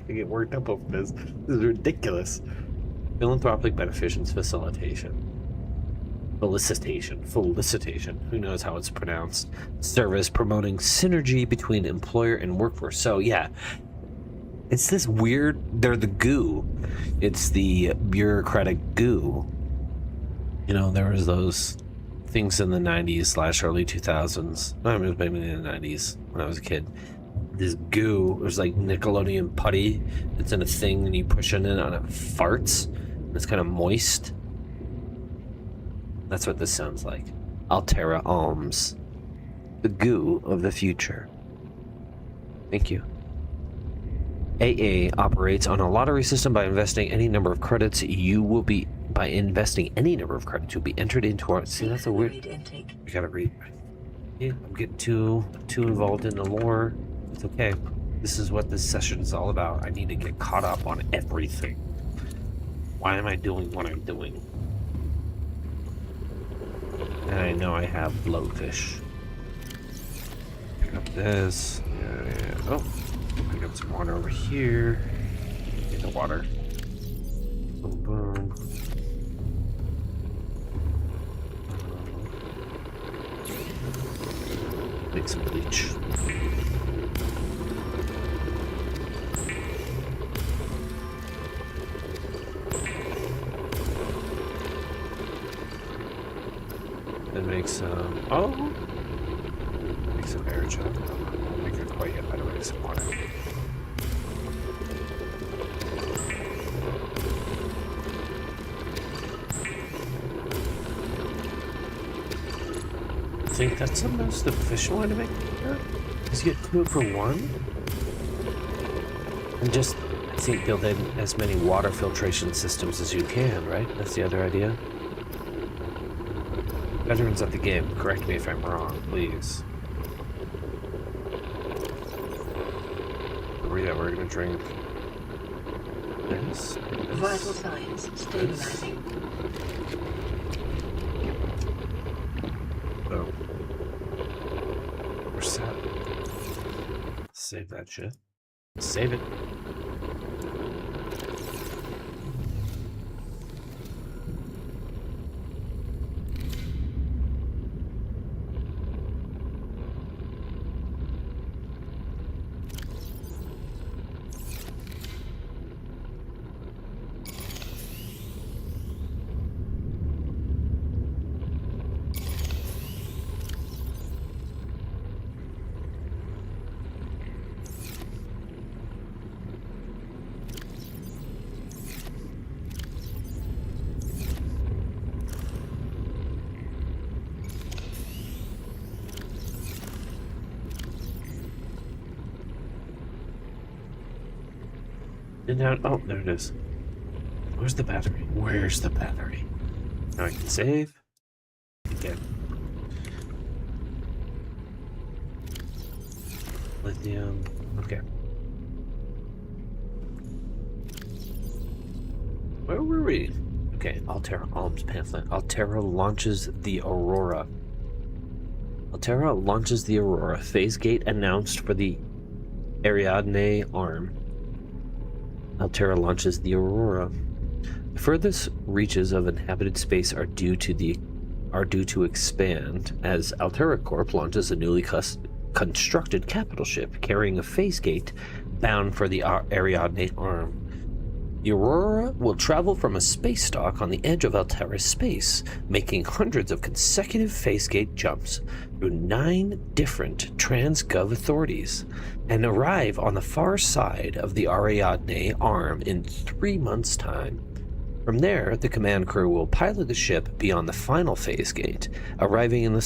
I get worked up over this. This is ridiculous. Philanthropic beneficence facilitation. Felicitation. Who knows how it's pronounced? Service promoting synergy between employer and workforce. So yeah, it's this weird. They're the goo. It's the bureaucratic goo. You know, there was those things in the 90s / early 2000s. I mean, maybe in the 90s when I was a kid. This goo, it was like Nickelodeon putty. It's in a thing and you push it in and it farts. It's kind of moist. That's what this sounds like. Altera Alms. The goo of the future. Thank you. AA operates on a lottery system. By investing any number of credits, you'll be entered into our... See, that's a weird... Intake. You gotta read. Yeah, I'm getting too involved in the lore. It's okay. This is what this session is all about. I need to get caught up on everything. Why am I doing what I'm doing? And I know I have blowfish. Pick up this. Yeah. Oh, pick up some water over here. Get the water. Boom, boom. Make some bleach. And make some... Oh! Make some air gel. I'll make it quite yet, by the way, some water. I think that's the most efficient way to make it. Is you get 2 for 1? And just, I think, build in as many water filtration systems as you can, right? That's the other idea. Veterans of the game, correct me if I'm wrong, please. We're gonna drink this. Vital signs stabilizing. Oh. We're set. Save that shit. Save it. And now, oh, there it is. Where's the battery? Where's the battery? Now I can save. Again. Lithium. Okay. Where were we? Okay, Altera Alms pamphlet. Altera launches the Aurora. Altera launches the Aurora. Phase gate announced for the Ariadne arm. Altera launches the Aurora. The furthest reaches of inhabited space are due to expand as Altera Corp launches a newly constructed capital ship carrying a phase gate bound for the Ariadne arm. The Aurora will travel from a space dock on the edge of Altera's space, making hundreds of consecutive phase gate jumps through 9 different Transgov authorities, and arrive on the far side of the Ariadne arm in 3 months' time. From there, the command crew will pilot the ship beyond the final phase gate, arriving in the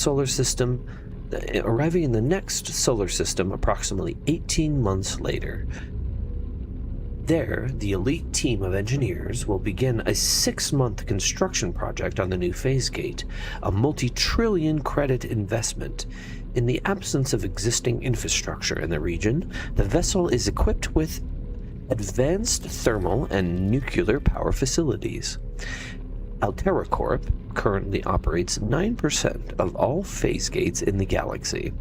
next solar system approximately 18 months later. There, the elite team of engineers will begin a 6-month construction project on the new phase gate, a multi-trillion credit investment. In the absence of existing infrastructure in the region, the vessel is equipped with advanced thermal and nuclear power facilities. Altera Corp currently operates 9% of all phase gates in the galaxy.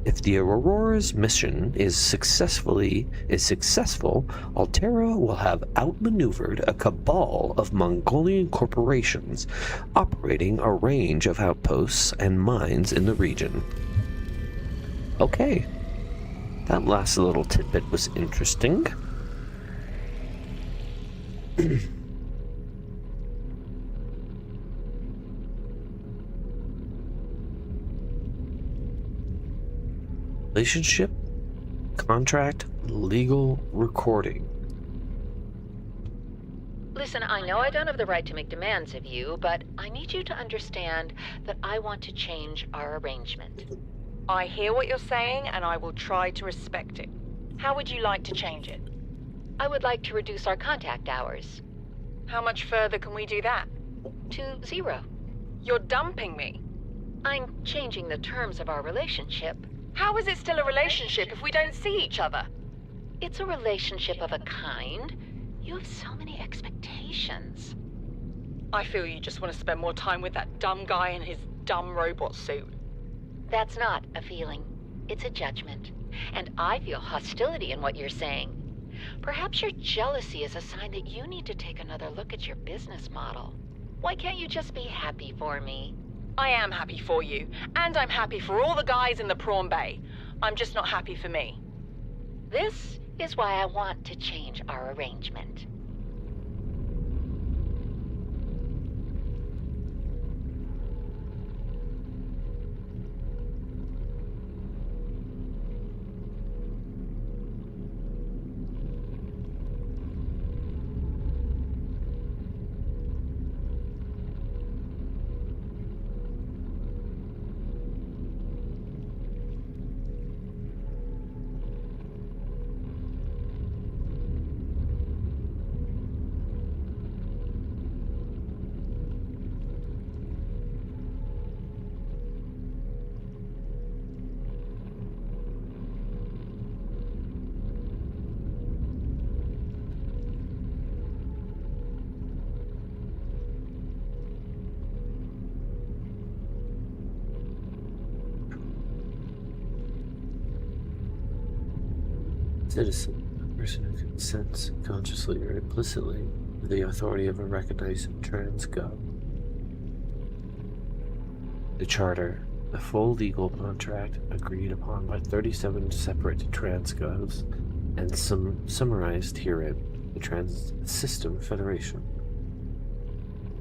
If the Aurora's mission is successful, Altera will have outmaneuvered a cabal of Mongolian corporations operating a range of outposts and mines in the region. Okay. That last little tidbit was interesting. Relationship, contract, legal recording. Listen, I know I don't have the right to make demands of you, but I need you to understand that I want to change our arrangement. I hear what you're saying, and I will try to respect it. How would you like to change it? I would like to reduce our contact hours. How much further can we do that? To 0. You're dumping me. I'm changing the terms of our relationship. How is it still a relationship if we don't see each other? It's a relationship of a kind. You have so many expectations. I feel you just want to spend more time with that dumb guy in his dumb robot suit. That's not a feeling. It's a judgment. And I feel hostility in what you're saying. Perhaps your jealousy is a sign that you need to take another look at your business model. Why can't you just be happy for me? I am happy for you, and I'm happy for all the guys in the Prawn Bay. I'm just not happy for me. This is why I want to change our arrangement. citizen, a person who consents consciously or implicitly to the authority of a recognized transgov. The Charter, a full legal contract agreed upon by 37 separate transgovs, and summarized herein, the Trans System Federation.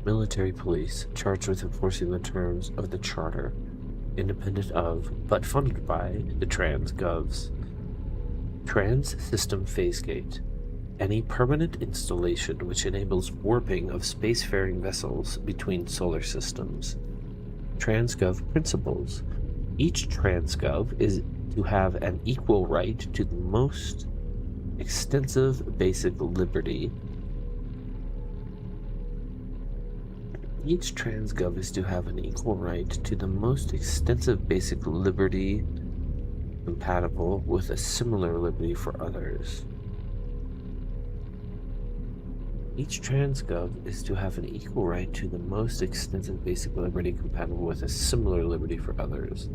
Military police charged with enforcing the terms of the Charter, independent of, but funded by, the transgovs. Trans-System Phasegate. Any permanent installation which enables warping of spacefaring vessels between solar systems. Transgov principles. Each transgov is to have an equal right to the most extensive basic liberty. Each transgov is to have an equal right to the most extensive basic liberty compatible with a similar liberty for others. Each transgov is to have an equal right to the most extensive basic liberty compatible with a similar liberty for others.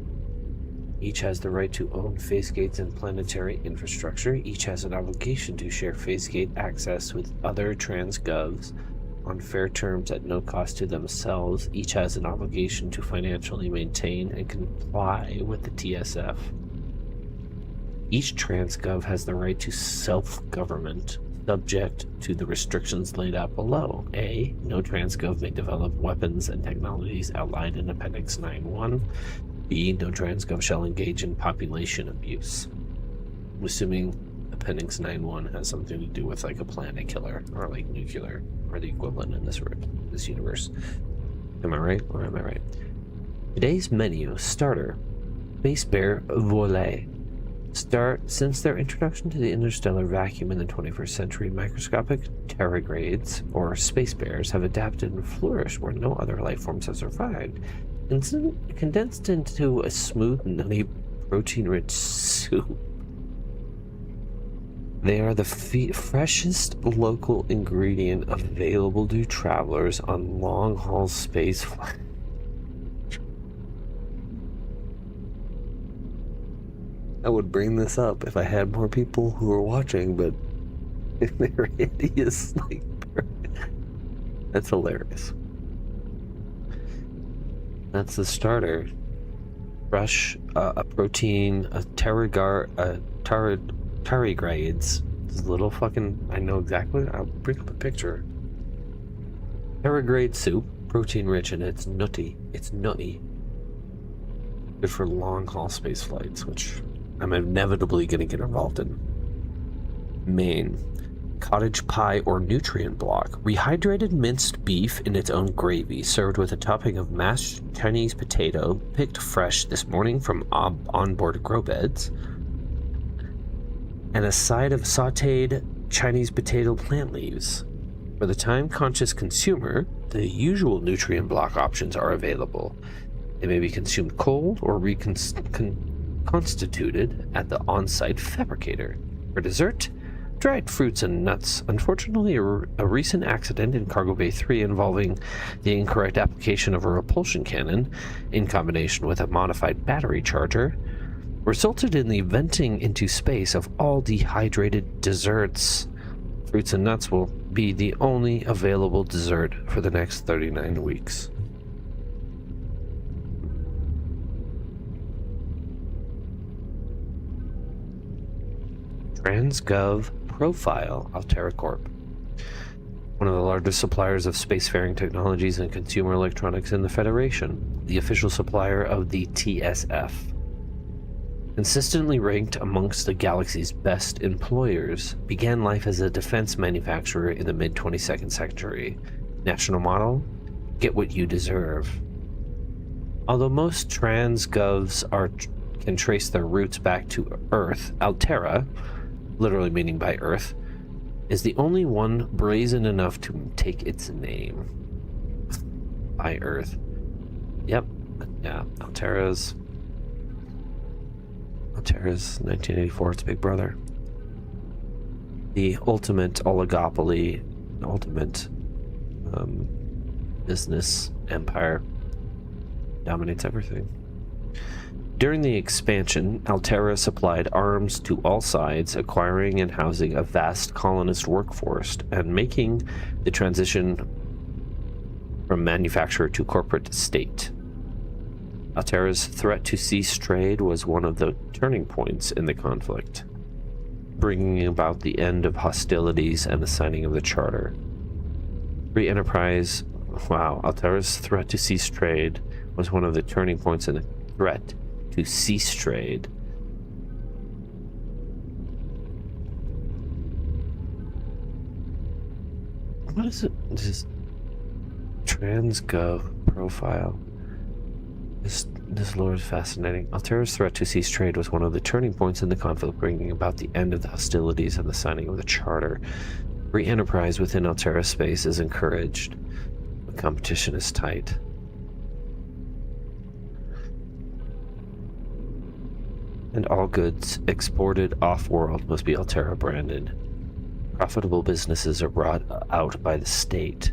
Each has the right to own phasegates and planetary infrastructure. Each has an obligation to share phasegate access with other transgovs on fair terms at no cost to themselves. Each has an obligation to financially maintain and comply with the TSF. Each transgov has the right to self-government, subject to the restrictions laid out below. A. No transgov may develop weapons and technologies outlined in Appendix 9.1. B. No transgov shall engage in population abuse. I'm assuming Appendix 9.1 has something to do with like a planet killer, or like nuclear, or the equivalent in this universe. Am I right, or am I right? Today's menu, starter, Space Bear Voile. Since their introduction to the interstellar vacuum in the 21st century, microscopic pterogrades, or space bears, have adapted and flourished where no other life forms have survived. Condensed into a smooth, nutty, protein-rich soup. They are the freshest local ingredient available to travelers on long-haul space flights. I would bring this up if I had more people who were watching, but they're hideous. Like, that's hilarious. That's the starter. Fresh, a protein, a tardigrades. This little fucking, I know exactly. I'll bring up a picture. Tardigrade soup, protein rich, and it's nutty. It's nutty. Good for long haul space flights, which I'm inevitably going to get involved in. Main. Cottage pie or nutrient block. Rehydrated minced beef in its own gravy, served with a topping of mashed Chinese potato, picked fresh this morning from onboard grow beds, and a side of sautéed Chinese potato plant leaves. For the time-conscious consumer, the usual nutrient block options are available. They may be consumed cold or reconstituted at the on-site fabricator. For dessert, dried fruits and nuts. Unfortunately, a recent accident in Cargo Bay 3 involving the incorrect application of a repulsion cannon, in combination with a modified battery charger, resulted in the venting into space of all dehydrated desserts. Fruits and nuts will be the only available dessert for the next 39 weeks. Transgov Profile, Altera Corp. One of the largest suppliers of spacefaring technologies and consumer electronics in the Federation, the official supplier of the TSF. Consistently ranked amongst the galaxy's best employers, began life as a defense manufacturer in the mid-22nd century. National motto: get what you deserve. Although most transgovs can trace their roots back to Earth, Altera, literally meaning by Earth, is the only one brazen enough to take its name. By Earth. Yep. Yeah. Altera's 1984, its big brother. The ultimate oligopoly, ultimate business empire, dominates everything. During the expansion, Altera supplied arms to all sides, acquiring and housing a vast colonist workforce and making the transition from manufacturer to corporate state. Altera's threat to cease trade was one of the turning points in the conflict, bringing about the end of hostilities and the signing of the charter. Free enterprise. Wow, Altera's threat to cease trade was one of the turning points in the threat to cease trade. What is it? This TransGov profile. This lore is fascinating. Altera's threat to cease trade was one of the turning points in the conflict, bringing about the end of the hostilities and the signing of the charter. Free enterprise within Altera space is encouraged. The competition is tight. And all goods exported off-world must be Altera branded. Profitable businesses are brought out by the state.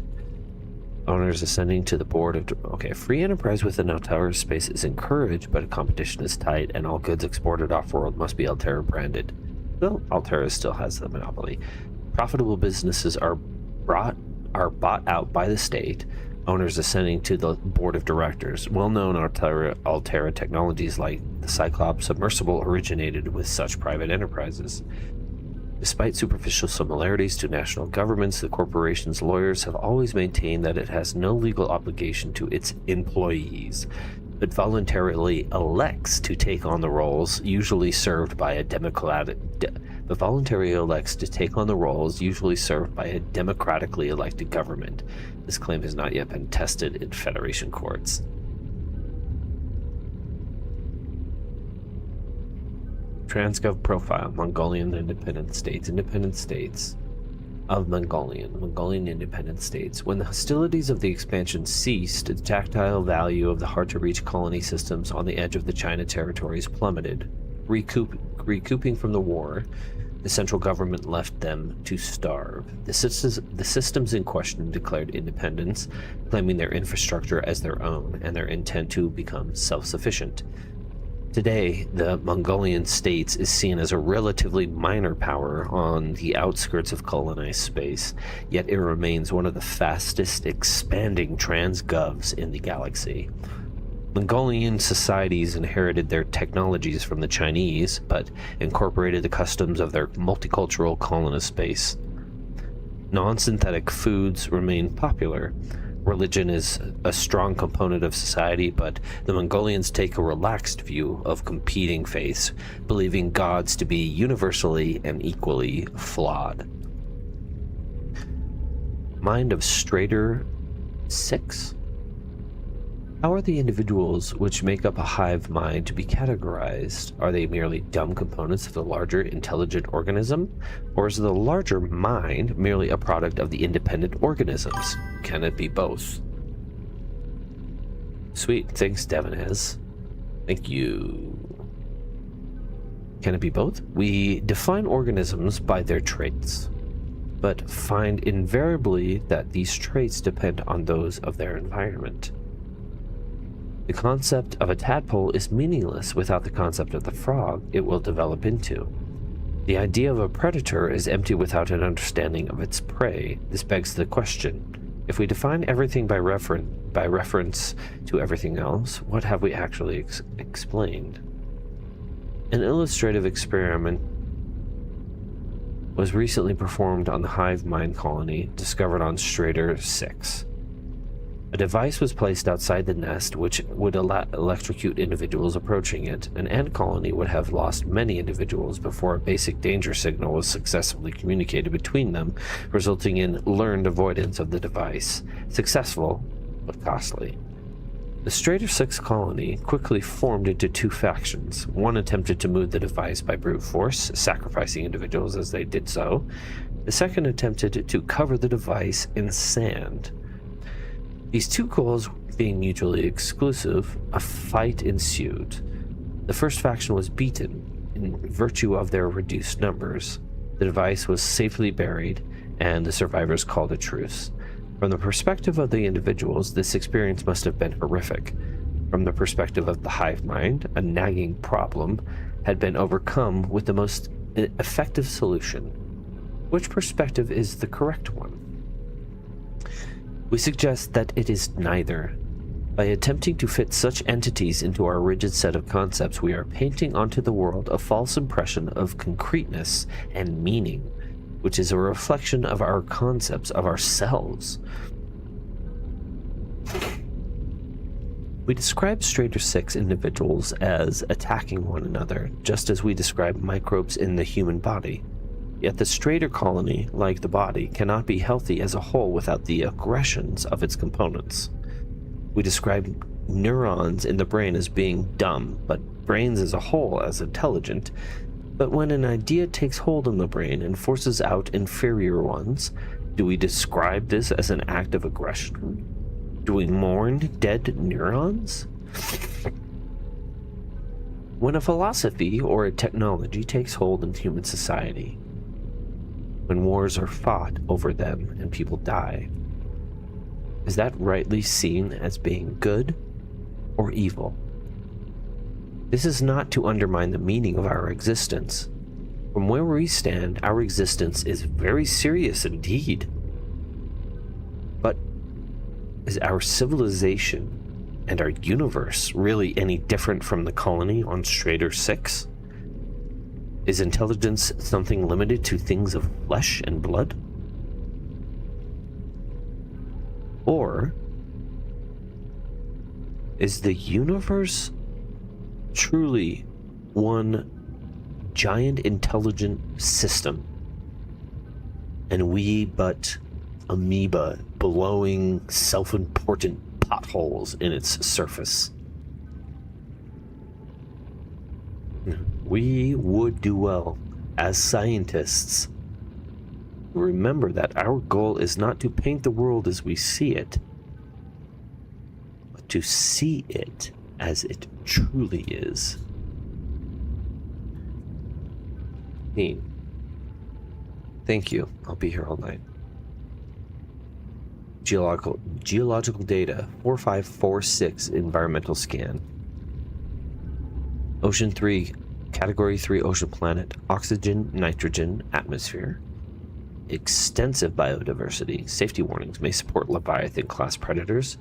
Owners ascending to the board of... Okay, free enterprise within Altera space is encouraged, but competition is tight, and all goods exported off-world must be Altera branded. Well, Altera still has the monopoly. Profitable businesses are bought out by the state. Owners ascending to the board of directors. Well-known Altera technologies like the Cyclops submersible originated with such private enterprises. Despite superficial similarities to national governments, the corporation's lawyers have always maintained that it has no legal obligation to its employees, but voluntarily elects to take on the roles usually served by a democratically elected government. This claim has not yet been tested in Federation courts. TransGov profile, Mongolian independent states of Mongolian independent states. When the hostilities of the expansion ceased, the tactile value of the hard-to-reach colony systems on the edge of the China territories plummeted. Recouping from the war, the central government left them to starve. The systems in question declared independence, claiming their infrastructure as their own and their intent to become self-sufficient. Today, the Mongolian states is seen as a relatively minor power on the outskirts of colonized space, yet it remains one of the fastest expanding transgovs in the galaxy. Mongolian societies inherited their technologies from the Chinese, but incorporated the customs of their multicultural colonist space. Non-synthetic foods remain popular. Religion is a strong component of society, but the Mongolians take a relaxed view of competing faiths, believing gods to be universally and equally flawed. Mind of Strader 6? How are the individuals which make up a hive mind to be categorized? Are they merely dumb components of the larger intelligent organism? Or is the larger mind merely a product of the independent organisms? Can it be both? Sweet. Thanks, Devanez. Thank you. Can it be both? We define organisms by their traits, but find invariably that these traits depend on those of their environment. The concept of a tadpole is meaningless without the concept of the frog it will develop into. The idea of a predator is empty without an understanding of its prey. This begs the question, if we define everything by reference to everything else, what have we actually explained? An illustrative experiment was recently performed on the hive mind colony discovered on Strader 6. A device was placed outside the nest which would electrocute individuals approaching it. An ant colony would have lost many individuals before a basic danger signal was successfully communicated between them, resulting in learned avoidance of the device. Successful, but costly. The Strader 6 colony quickly formed into two factions. One attempted to move the device by brute force, sacrificing individuals as they did so. The second attempted to cover the device in sand. These two goals being mutually exclusive, a fight ensued. The first faction was beaten in virtue of their reduced numbers. The device was safely buried, and the survivors called a truce. From the perspective of the individuals, this experience must have been horrific. From the perspective of the hive mind, a nagging problem had been overcome with the most effective solution. Which perspective is the correct one? We suggest that it is neither. By attempting to fit such entities into our rigid set of concepts, we are painting onto the world a false impression of concreteness and meaning, which is a reflection of our concepts of ourselves. We describe Strader 6 individuals as attacking one another, just as we describe microbes in the human body. Yet the Strader colony, like the body, cannot be healthy as a whole without the aggressions of its components. We describe neurons in the brain as being dumb, but brains as a whole as intelligent. But when an idea takes hold in the brain and forces out inferior ones, do we describe this as an act of aggression? Do we mourn dead neurons? When a philosophy or a technology takes hold in human society, when wars are fought over them and people die, is that rightly seen as being good or evil? This is not to undermine the meaning of our existence. From where we stand, our existence is very serious indeed. But is our civilization and our universe really any different from the colony on Strader 6? Is intelligence something limited to things of flesh and blood? Or is the universe truly one giant intelligent system, and we but amoeba blowing self-important potholes in its surface? We would do well as scientists to remember that our goal is not to paint the world as we see it, but to see it as it truly is. Thank you. I'll be here all night. Geological data 4546 environmental scan. Ocean 3, Category 3 ocean planet, oxygen, nitrogen, atmosphere. Extensive biodiversity. Safety warnings may support Leviathan class predators.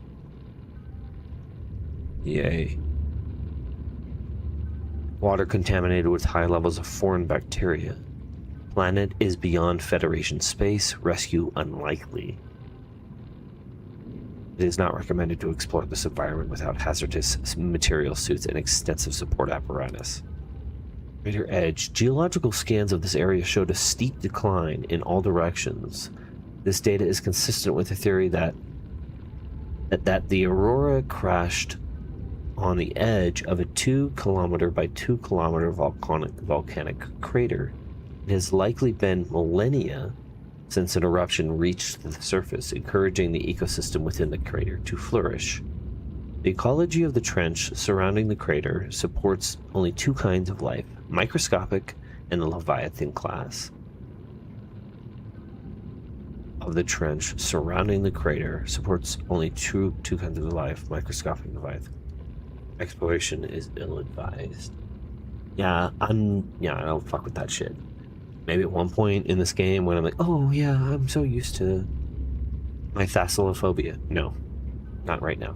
Yay. Water contaminated with high levels of foreign bacteria. Planet is beyond Federation space. Rescue unlikely. It is not recommended to explore this environment without hazardous material suits and extensive support apparatus. Greater Edge. Geological scans of this area showed a steep decline in all directions. This data is consistent with the theory that the Aurora crashed on the edge of a 2 kilometer by 2 kilometer volcanic crater. It has likely been millennia since an eruption reached the surface, encouraging the ecosystem within the crater to flourish. The ecology of the trench surrounding the crater supports only 2 kinds of life, microscopic and the Leviathan class. Of the trench surrounding the crater supports only two kinds of life, microscopic and Leviathan. Exploration is ill-advised. Yeah, I don't fuck with that shit. Maybe at one point in this game when I'm like, oh yeah, I'm so used to my thalassophobia. No, not right now.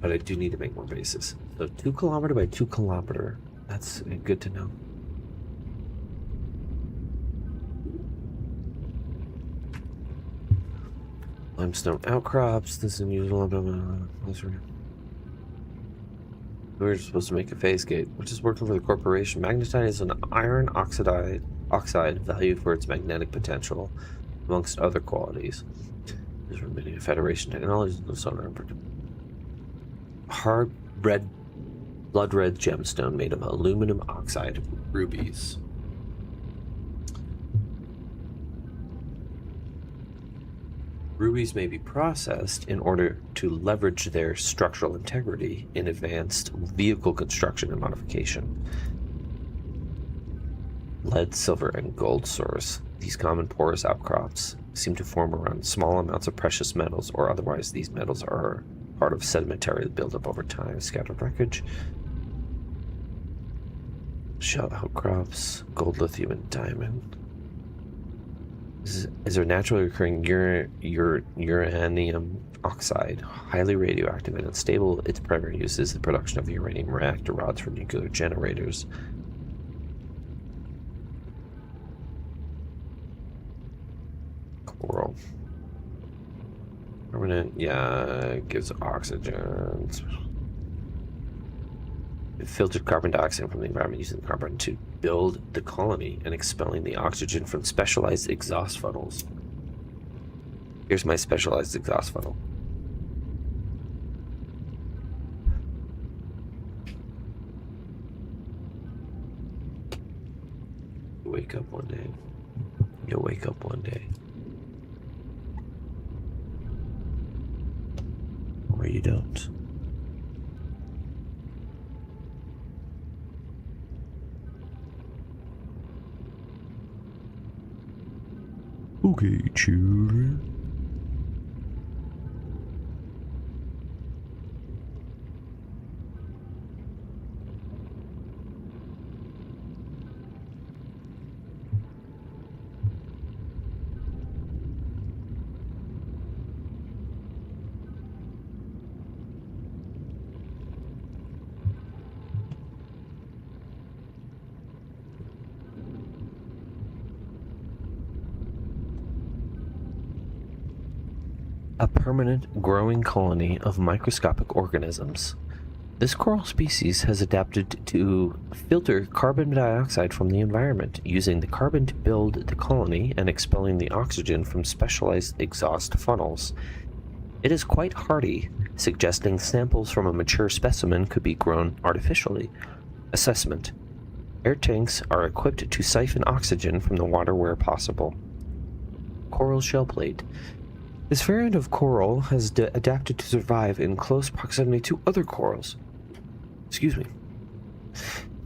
But I do need to make more bases. So 2 kilometer by 2 kilometer. That's good to know. Limestone outcrops. This is unusual. We're supposed to make a phase gate, which is working for the corporation. Magnetite is an iron oxide valued for its magnetic potential, amongst other qualities. Is remitting to Federation technologies and sonar. Hard blood red gemstone made of aluminum oxide rubies. Rubies may be processed in order to leverage their structural integrity in advanced vehicle construction and modification. Lead, silver, and gold source. These common porous outcrops seem to form around small amounts of precious metals, or otherwise these metals are part of sedimentary buildup over time. Scattered wreckage. Shell outcrops, gold, lithium, and diamond. Is there naturally occurring uranium oxide, highly radioactive and unstable. Its primary use is the production of uranium reactor rods for nuclear generators. Coral. Permanent, yeah, it gives oxygen. It filtered carbon dioxide from the environment using the carbon to build the colony and expelling the oxygen from specialized exhaust funnels. Here's my specialized exhaust funnel. You wake up one day. You'll wake up one day. Or you don't. Okay, children. A permanent growing colony of microscopic organisms. This coral species has adapted to filter carbon dioxide from the environment, using the carbon to build the colony and expelling the oxygen from specialized exhaust funnels. It is quite hardy, suggesting samples from a mature specimen could be grown artificially. Assessment. Air tanks are equipped to siphon oxygen from the water where possible. Coral shell plate. This variant of coral has adapted to survive in close proximity to other corals.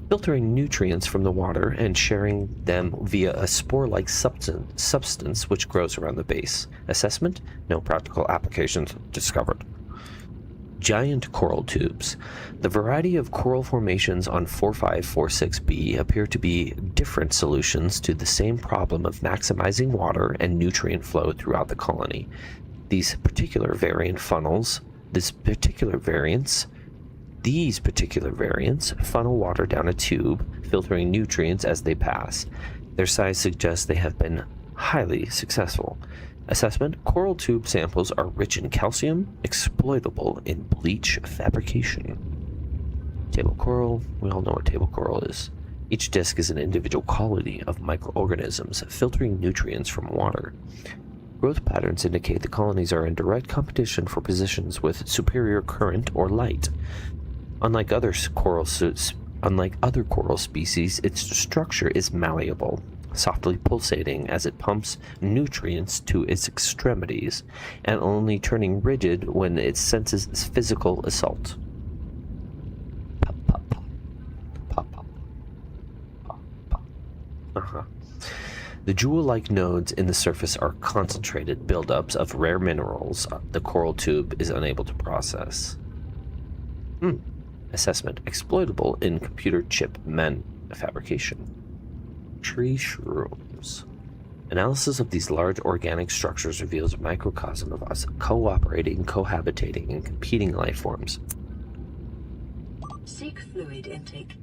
Filtering nutrients from the water and sharing them via a spore-like substance which grows around the base. Assessment? No practical applications discovered. Giant coral tubes. The variety of coral formations on 4546b appear to be different solutions to the same problem of maximizing water and nutrient flow throughout the colony. These particular variants funnel water down a tube, filtering nutrients as they pass. Their size suggests they have been highly successful. Assessment: coral tube samples are rich in calcium, exploitable in bleach fabrication. Table coral. We all know what table coral is. Each disc is an individual colony of microorganisms filtering nutrients from water. Growth patterns indicate the colonies are in direct competition for positions with superior current or light. Unlike other coral species, its structure is malleable, softly pulsating as it pumps nutrients to its extremities, and only turning rigid when it senses physical assault. Pop, pop, pop. Pop, pop. Pop, pop. The jewel-like nodes in the surface are concentrated buildups of rare minerals the coral tube is unable to process. Assessment: exploitable in computer chip fabrication. Tree shrooms. Analysis of these large organic structures reveals a microcosm of us cooperating, cohabitating, and competing life forms. Seek fluid intake.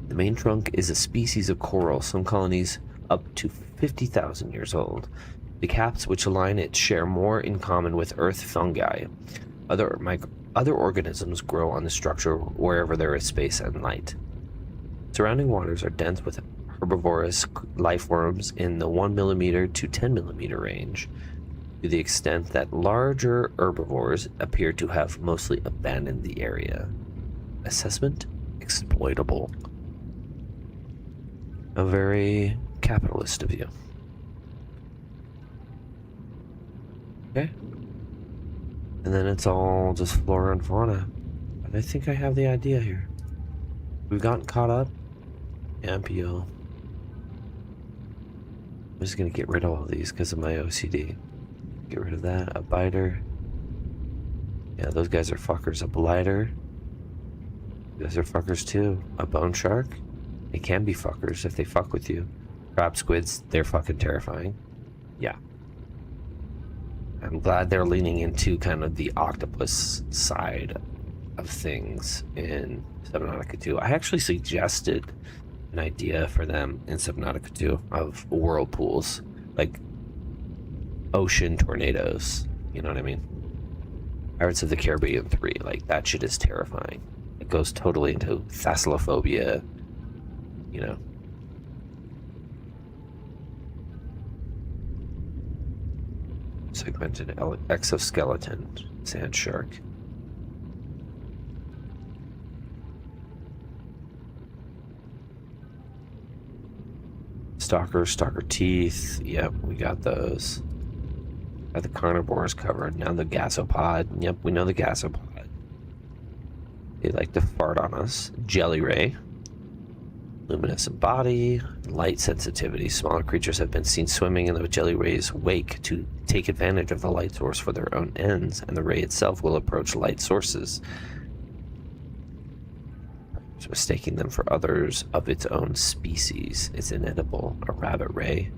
The main trunk is a species of coral, some colonies up to 50,000 years old. The caps which line it share more in common with earth fungi. Other organisms grow on the structure wherever there is space and light. Surrounding waters are dense with herbivorous life forms in the 1 mm to 10 mm range, to the extent that larger herbivores appear to have mostly abandoned the area. Assessment: exploitable. A very capitalist of you. Okay. And then it's all just flora and fauna. But I think I have the idea here. We've gotten caught up. Ampio. I'm just gonna get rid of all these because of my OCD. Get rid of that. A biter. Yeah, those guys are fuckers. A blighter. Those are fuckers too. A bone shark. They can be fuckers if they fuck with you. Crab squids, they're fucking terrifying. Yeah. I'm glad they're leaning into kind of the octopus side of things in Subnautica 2. I actually suggested an idea for them in Subnautica 2 of whirlpools, like ocean tornadoes. You know what I mean? Pirates of the Caribbean 3, like that shit is terrifying. It goes totally into thalassophobia, you know. Segmented exoskeleton sand shark. Stalker teeth. Yep, we got those. Got the carnivores covered. Now the gasopod. Yep, we know the gasopod. They like to fart on us. Jelly ray. Luminescent body. Light sensitivity. Smaller creatures have been seen swimming in the jelly ray's wake to take advantage of the light source for their own ends, and the ray itself will approach light sources, mistaking them for others of its own species. It's inedible. A rabbit ray.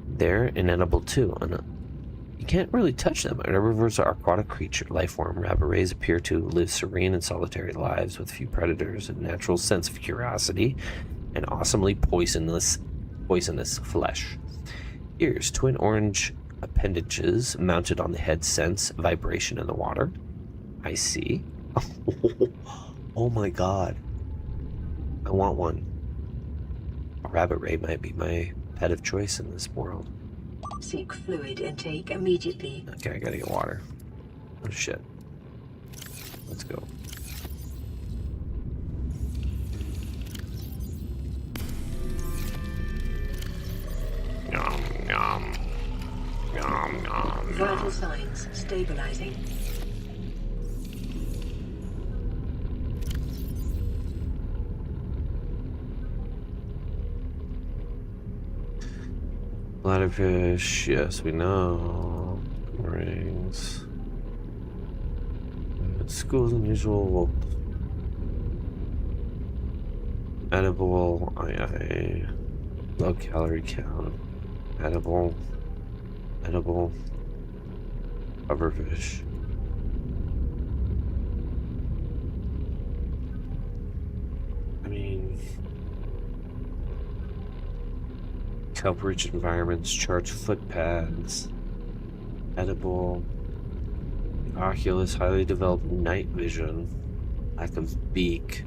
They're inedible too. You can't really touch them. Herbivores are aquatic creature, life form. Rabbit rays appear to live serene and solitary lives with few predators, a natural sense of curiosity, and awesomely poisonous flesh. Ears, twin orange appendages mounted on the head, sense vibration in the water. I see. Oh my god. I want one. A rabbit ray might be my pet of choice in this world. Seek fluid intake immediately. Okay, I gotta get water. Oh shit. Let's go. Nom nom. Nom nom. Vital signs stabilizing. Bladderfish, yes, we know. Rings. School's unusual. Edible, aye. Low calorie count. Edible. Coverfish. I mean, kelp-rich environments, charged footpads, edible, oculus, highly developed night vision, lack of beak,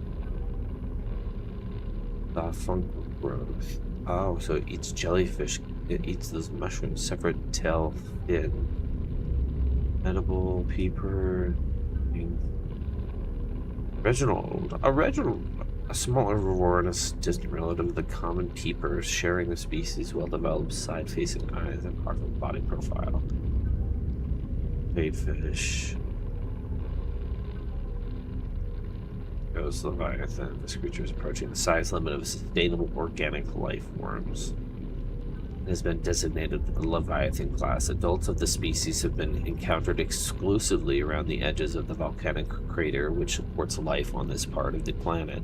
fungal growth. Oh, so it eats jellyfish. It eats those mushrooms, separate tail fin. Edible, peeper, Reginald. A small herbivore and a distant relative of the common peepers, sharing the species' well-developed side-facing eyes and powerful body profile. Baitfish. Ghost Leviathan. This creature is approaching the size limit of sustainable organic life forms. It has been designated the Leviathan class. Adults of the species have been encountered exclusively around the edges of the volcanic crater which supports life on this part of the planet,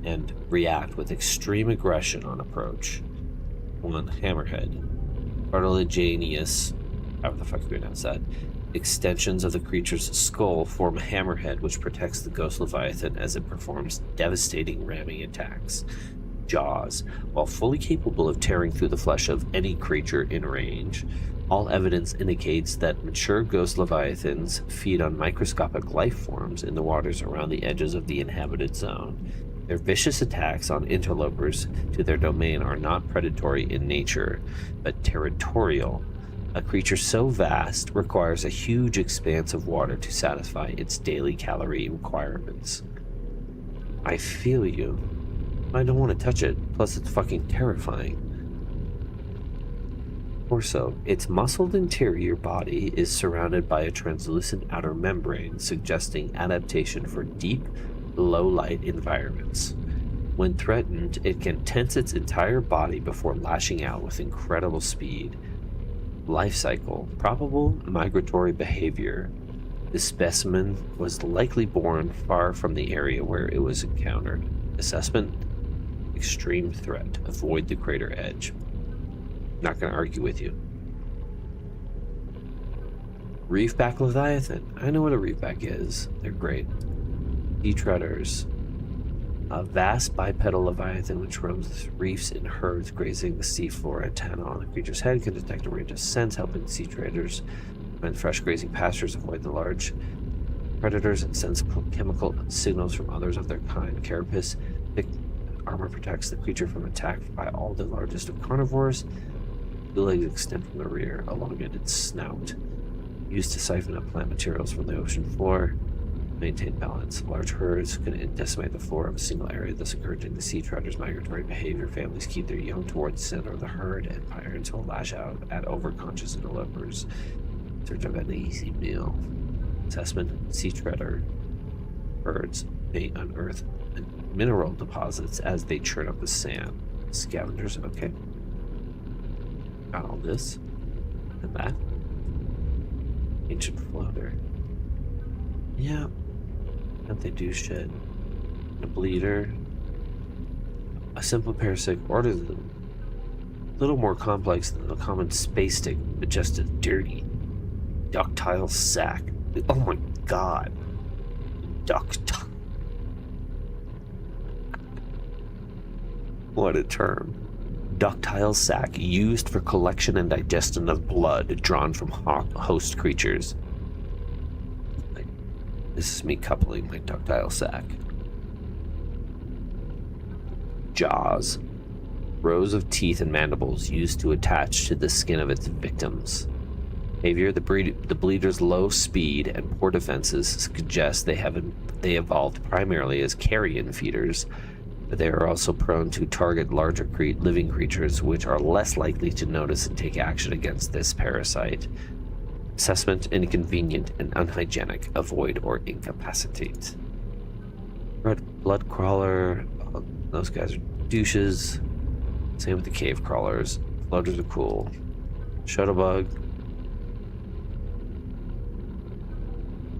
and react with extreme aggression on approach. One, hammerhead. Cartilaginous, however the fuck you pronounce that, extensions of the creature's skull form a hammerhead which protects the ghost leviathan as it performs devastating ramming attacks. Jaws, while fully capable of tearing through the flesh of any creature in range, all evidence indicates that mature ghost leviathans feed on microscopic life forms in the waters around the edges of the inhabited zone. Their vicious attacks on interlopers to their domain are not predatory in nature, but territorial. A creature so vast requires a huge expanse of water to satisfy its daily calorie requirements. I feel you. I don't want to touch it, plus it's fucking terrifying. Torso. Its muscled interior body is surrounded by a translucent outer membrane, suggesting adaptation for deep, low-light environments. When threatened, it can tense its entire body before lashing out with incredible speed. Life cycle. Probable migratory behavior. This specimen was likely born far from the area where it was encountered. Assessment. Extreme threat. Avoid the crater edge. Not going to argue with you. Reefback Leviathan. I know what a reefback is. They're great. Sea treaders. A vast bipedal leviathan which roams reefs in herds, grazing the seafloor. Antenna on the creature's head can detect a range of scents, helping sea traders find fresh grazing pastures, avoid the large predators, and sense chemical signals from others of their kind. Carapace thick armor protects the creature from attack by all the largest of carnivores. The legs extend from the rear, elongated snout. Used to siphon up plant materials from the ocean floor. Maintain balance. Large herds can decimate the floor of a single area, thus encouraging the sea treaders' migratory behavior. Families keep their young towards the center of the herd, and parents will lash out at overconscious interlopers in search of an easy meal. Assessment. Sea treader herds may unearth mineral deposits as they churn up the sand. Scavengers. Okay. Got all this. And that. Ancient floater. Yeah. Can't they do shit? A bleeder. A simple parasitic organism. A little more complex than the common space stick, but just as dirty. Ductile sac. Oh my god. Ductile. What a term. Ductile sac used for collection and digestion of blood drawn from host creatures. This is me coupling my ductile sac. Jaws. Rows of teeth and mandibles used to attach to the skin of its victims. Behavior. The bleeder's low speed and poor defenses suggest they evolved primarily as carrion feeders, but they are also prone to target larger living creatures, which are less likely to notice and take action against this parasite. Assessment. Inconvenient and unhygienic. Avoid or incapacitate. Red blood crawler. Those guys are douches. Same with the cave crawlers. Floaters are cool. Shuttlebug.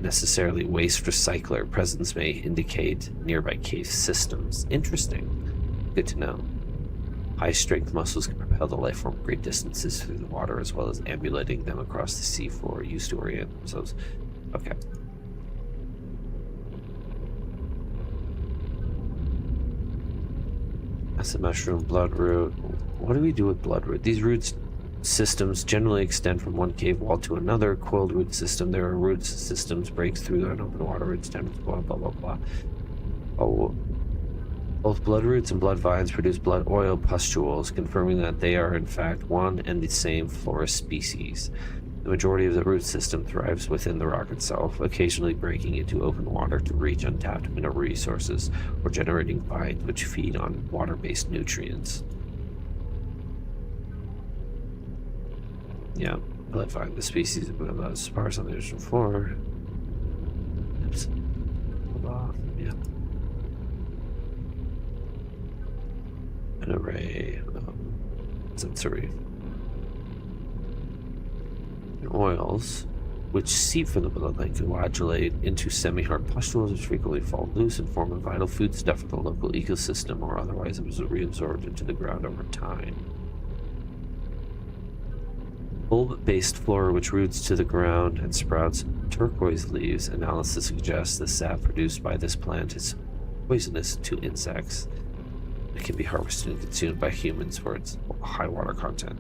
Necessarily waste recycler. Presence may indicate nearby cave systems. Interesting. Good to know. High strength muscles can propel the life form great distances through the water, as well as ambulating them across the seafloor, used to orient themselves. Okay. Acid mushroom, bloodroot. What do we do with bloodroot? These root systems generally extend from one cave wall to another. Coiled root system. There are root systems breaks through an open water root stem. Blah blah blah blah. Oh. Both bloodroots and blood vines produce blood oil pustules, confirming that they are in fact one and the same florist species. The majority of the root system thrives within the rock itself, occasionally breaking into open water to reach untapped mineral resources, or generating vines which feed on water-based nutrients. Yeah, blood vine, the species of sparse on the ocean floor. Oops. Yeah. An array of sensory oils which seep from the bloodline can coagulate into semi-hard pustules which frequently fall loose and form a vital foodstuff for the local ecosystem, or otherwise it was reabsorbed into the ground over time. Bulb-based flora which roots to the ground and sprouts turquoise leaves. Analysis suggests the sap produced by this plant is poisonous to insects. It can be harvested and consumed by humans for its high water content.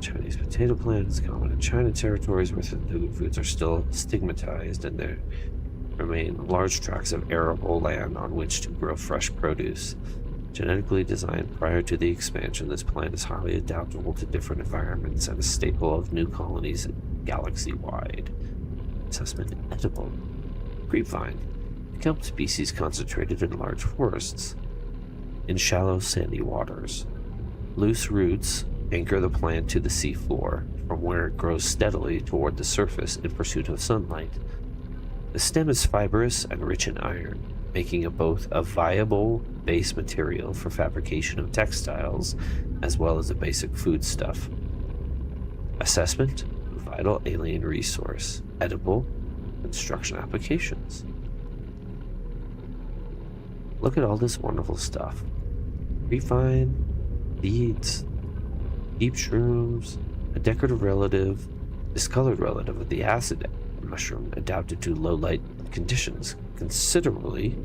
Chinese potato plant is common in China territories where the foods are still stigmatized, and there remain large tracts of arable land on which to grow fresh produce. Genetically designed prior to the expansion, this plant is highly adaptable to different environments and a staple of new colonies galaxy-wide. Assessment. Edible. Grapevine. A kelp species concentrated in large forests. In shallow sandy waters. Loose roots anchor the plant to the seafloor, from where it grows steadily toward the surface in pursuit of sunlight. The stem is fibrous and rich in iron. making it both a viable base material for fabrication of textiles as well as a basic foodstuff. Assessment, vital alien resource, edible, construction applications. Look at all this wonderful stuff. Refine, beads, deep shrooms, a decorative relative, discolored relative of the acid mushroom adapted to low light conditions, considerably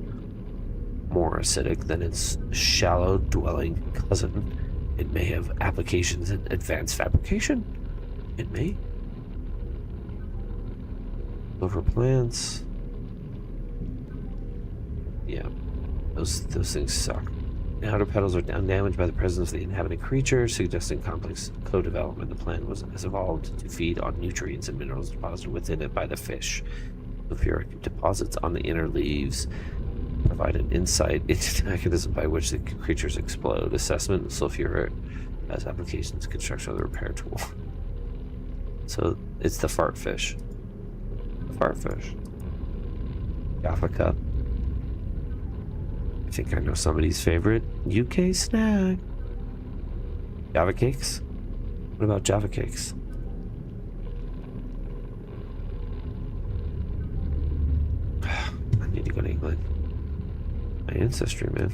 more acidic than its shallow dwelling cousin. It may have applications in advanced fabrication. It may. Over plants. Yeah, those things suck. The outer petals are undamaged by the presence of the inhabiting creature, suggesting complex co-development. The plant has evolved to feed on nutrients and minerals deposited within it by the fish. Sulfuric deposits on the inner leaves provide an insight into the mechanism by which the creatures explode. Assessment: sulfuric has applications, construction of the repair tool. So it's the fart fish. The fart fish. Jaffa Cup. I think I know somebody's favorite UK snack. Java cakes? What about Java cakes? I need to go to England. My ancestry, man.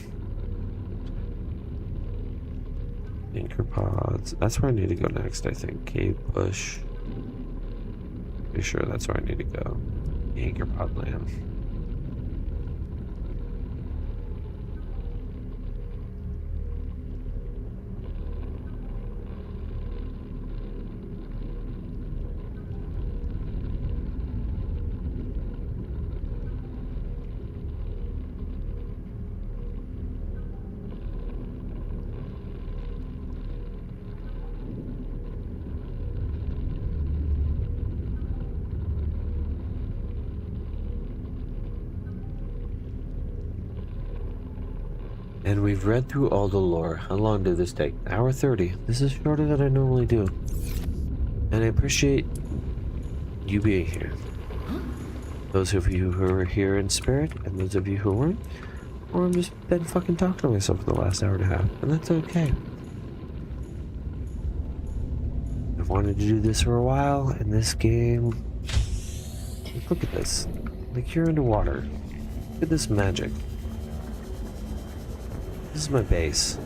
Anchor pods. That's where I need to go next, I think. Cave bush. Pretty sure that's where I need to go. Anchor pod land. And we've read through all the lore. How long did this take? Hour 30. This is shorter than I normally do. And I appreciate you being here. Those of you who are here in spirit, and those of you who weren't, or I've just been fucking talking to myself for the last hour and a half, and that's okay. I've wanted to do this for a while, and this game... Look at this. Like, you're underwater. Look at this magic. This is my base.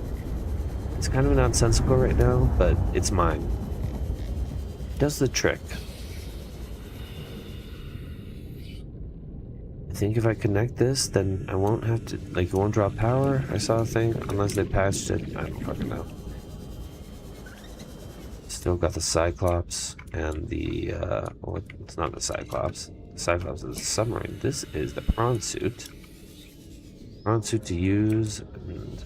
It's kind of nonsensical right now, but it's mine. It does the trick. I think if I connect this, then I won't have to, like, it won't drop power. I saw a thing, unless they patched it. I don't fucking know. Still got the Cyclops and the, well, it's not the Cyclops. The Cyclops is the submarine. This is the prawn suit. Prawn suit to use, and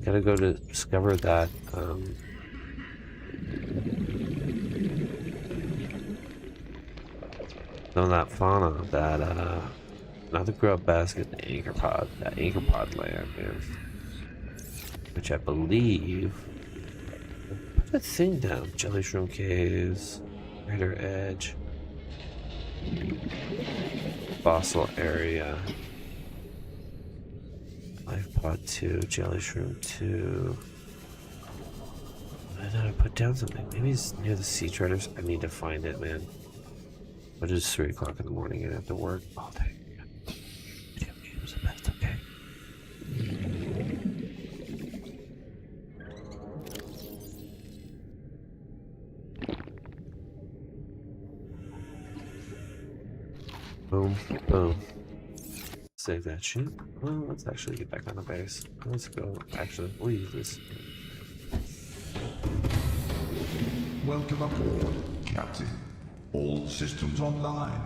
gotta go to discover that, on that fauna, that, not the grub basket, the anchor pod, that anchor pod land, man. Which I believe, put that thing down, jelly shroom caves, Raider Edge, fossil area, life pod 2, jelly shroom 2. I thought I put down something. Maybe it's near the sea treaders. I need to find it, man. But it's 3 o'clock in the morning and I have to work all day. Video games are the best, okay? Boom, boom. Save that shit. Well, let's actually get back on the base. Let's go. Actually, we'll use this. Welcome aboard, Captain. All systems online.